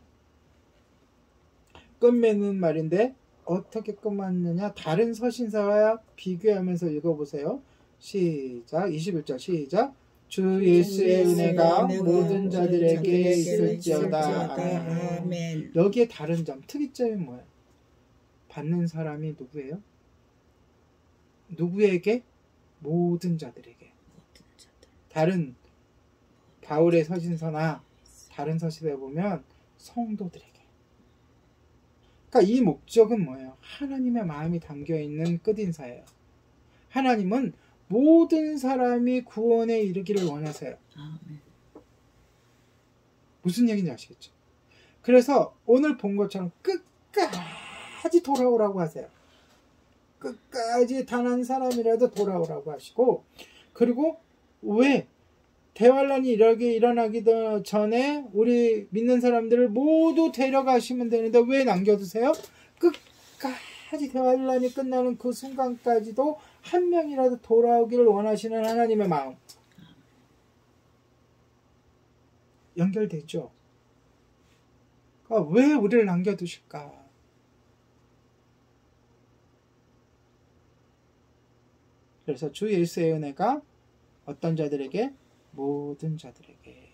끝맺는 말인데 어떻게 끝맺느냐? 다른 서신사와 비교하면서 읽어보세요. 시작. 21절 시작. 주 예수의 은혜가 모든 자들에게 있을지어다. 아멘. 여기에 다른 점, 특이점이 뭐예요? 받는 사람이 누구예요? 누구에게? 모든 자들에게. 다른 바울의 서신서나 다른 서신에 보면 성도들에게. 그러니까 이 목적은 뭐예요? 하나님의 마음이 담겨있는 끝인사예요. 하나님은 모든 사람이 구원에 이르기를 원하세요. 무슨 얘기인지 아시겠죠? 그래서 오늘 본 것처럼 끝까지 돌아오라고 하세요. 끝까지 단 한 사람이라도 돌아오라고 하시고, 그리고 왜 대환란이 이렇게 일어나기 전에 우리 믿는 사람들을 모두 데려가시면 되는데 왜 남겨두세요? 끝까지 대환란이 끝나는 그 순간까지도 한 명이라도 돌아오기를 원하시는 하나님의 마음. 연결되죠? 그러니까 왜 우리를 남겨두실까? 그래서 주 예수의 은혜가 어떤 자들에게? 모든 자들에게.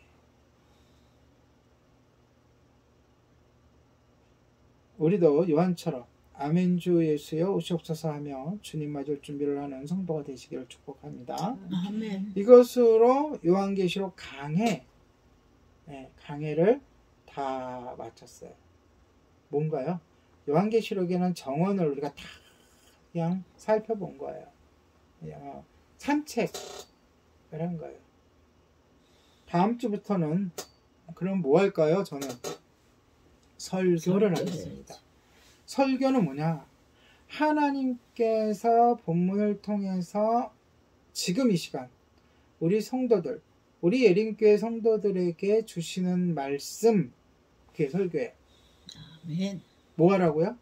우리도 요한처럼 아멘 주 예수여 오시옵소서 하며 주님 맞을 준비를 하는 성도가 되시기를 축복합니다. 아멘. 이것으로 요한계시록 강해를 다 마쳤어요. 뭔가요? 요한계시록에는 정원을 우리가 다 그냥 살펴본 거예요. 그냥 산책을 한 거예요. 다음 주부터는 그럼 뭐 할까요? 저는 설교를 하겠습니다. 설교는 뭐냐? 하나님께서 본문을 통해서 지금 이 시간 우리 성도들, 우리 예림교회 성도들에게 주시는 말씀, 그게 설교예요. 아멘. 뭐 하라고요?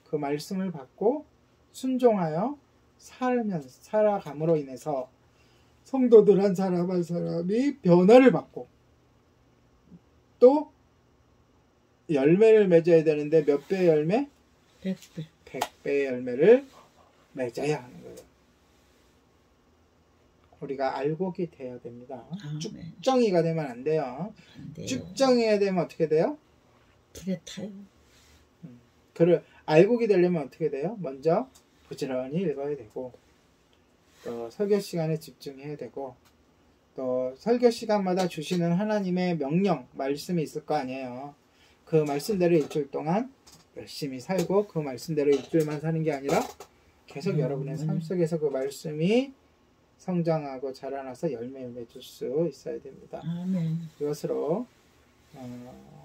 그 말씀을 받고 순종하여 살아감으로 인해서 성도들 한 사람 한 사람이 변화를 받고 또 열매를 맺어야 되는데 몇 배의 열매? 100배. 100배의 열매를 맺어야 하는 거예요. 우리가 알곡이 되어야 됩니다. 쭉정이가 되면 안 돼요. 쭉정이가 되면 어떻게 돼요? 불에 타요. 알곡이 되려면 어떻게 돼요? 먼저 부지런히 읽어야 되고, 또 설교 시간에 집중해야 되고, 또 설교 시간마다 주시는 하나님의 명령, 말씀이 있을 거 아니에요. 그 말씀대로 일주일 동안 열심히 살고 그 말씀대로 일주일만 사는 게 아니라 계속 여러분의 삶 속에서 그 말씀이 성장하고 자라나서 열매를 맺을 수 있어야 됩니다. 아멘. 이것으로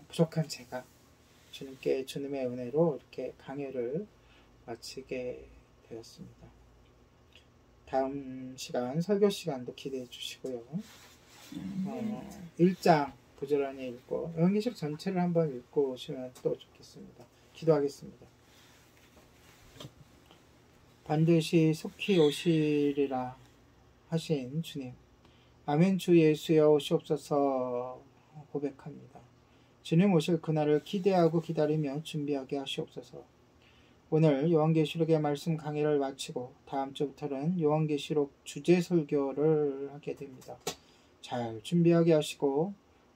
부족한 제가 주님께 주님의 은혜로 이렇게 강해를 마치게 되었습니다. 다음 시간 설교 시간도 기대해 주시고요. 1장 부지런히 읽고 요한계시록 전체를 한번 읽고 오시면 또 좋겠습니다. 기도하겠습니다. 반드시 속히 오시리라 하신 주님, 아멘 주 예수여 오시옵소서 고백합니다. 주님 오실 그날을 기대하고 기다리며 준비하게 하시옵소서. 오늘 요한계시록의 말씀 강의를 마치고 다음 주부터는 요한계시록 주제 설교를 하게 됩니다. 잘 준비하게 하시고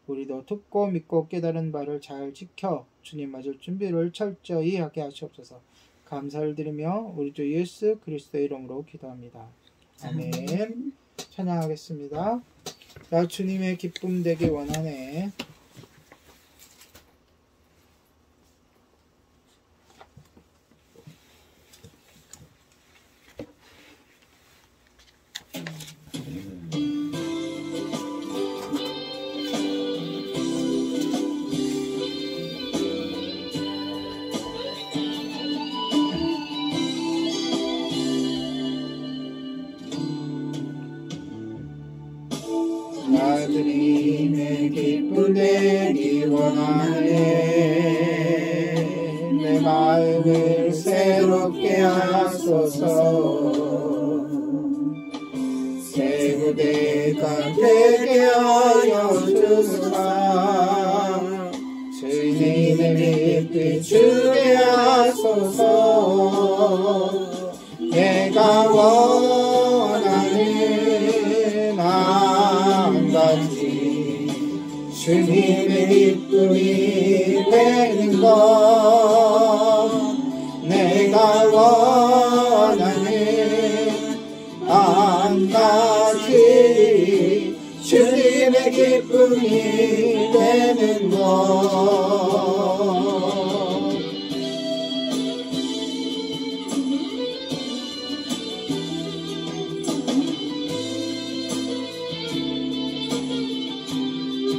우리도 듣고 믿고 깨달은 바를 잘 지켜 주님 맞을 준비를 철저히 하게 하시옵소서. 감사를 드리며 우리 주 예수 그리스도의 이름으로 기도합니다. 아멘. 찬양하겠습니다. 나 주님의 기쁨 되기 원하네. 마음을 새롭게 하소서. 새 무대가 되게 하여 주소서. 주님의 빛 비추게 하소서. 내가 원하는 한 가지 주님의 기쁨이 되는 것. 내가 원하는 한 가지 주님의 기쁨이 되는 것.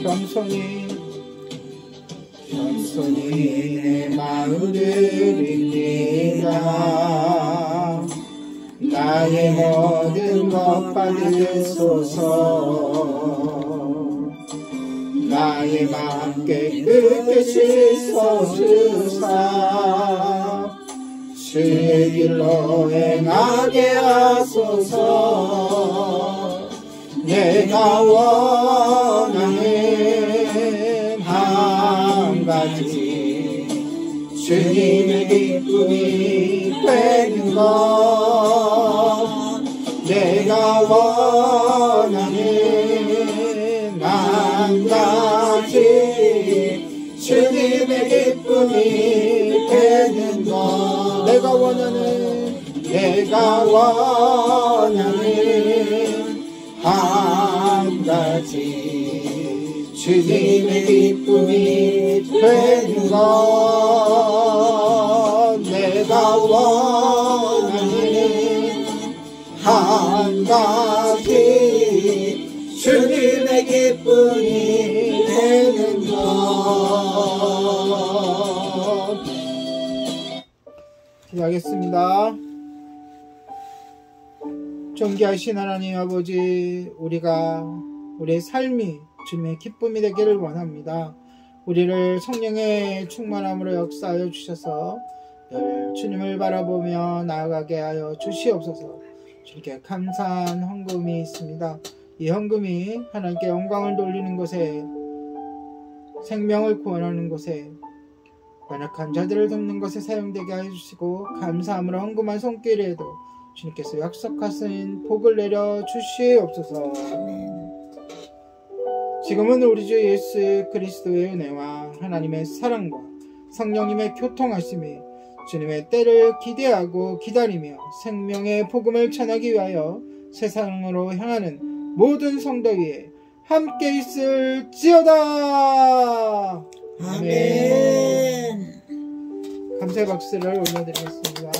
겸손히 내 마음을 드립니다. 나의 모든 것 받으소서. 나의 마음 깨끗이 씻어주사 주의 길로 행하게 하소서. 내가 원하는 한 가지 주님의 기쁨이 되는 것. 내가 원하는 한 가지 주님의 기쁨이 되는 것. 내가 원하는 한 가지 주님의 기쁨이 되는 것. 내가 원하는 한 가지 주님의 기쁨이 되는 것. 기도하겠습니다. 존귀하신 하나님 아버지, 우리의 삶이 주님의 기쁨이 되기를 원합니다. 우리를 성령의 충만함으로 역사하여 주셔서 늘 주님을 바라보며 나아가게 하여 주시옵소서. 주님께 감사한 헌금이 있습니다. 이 헌금이 하나님께 영광을 돌리는 곳에, 생명을 구원하는 곳에, 연약한 자들을 돕는 것에 사용되게 하여 주시고, 감사함으로 헌금한 손길에도 주님께서 약속하신 복을 내려 주시옵소서. 지금은 우리 주 예수 그리스도의 은혜와 하나님의 사랑과 성령님의 교통하심이 주님의 때를 기대하고 기다리며 생명의 복음을 전하기 위하여 세상으로 향하는 모든 성도 위에 함께 있을지어다. 아멘. 감사의 박수를 올려드리겠습니다.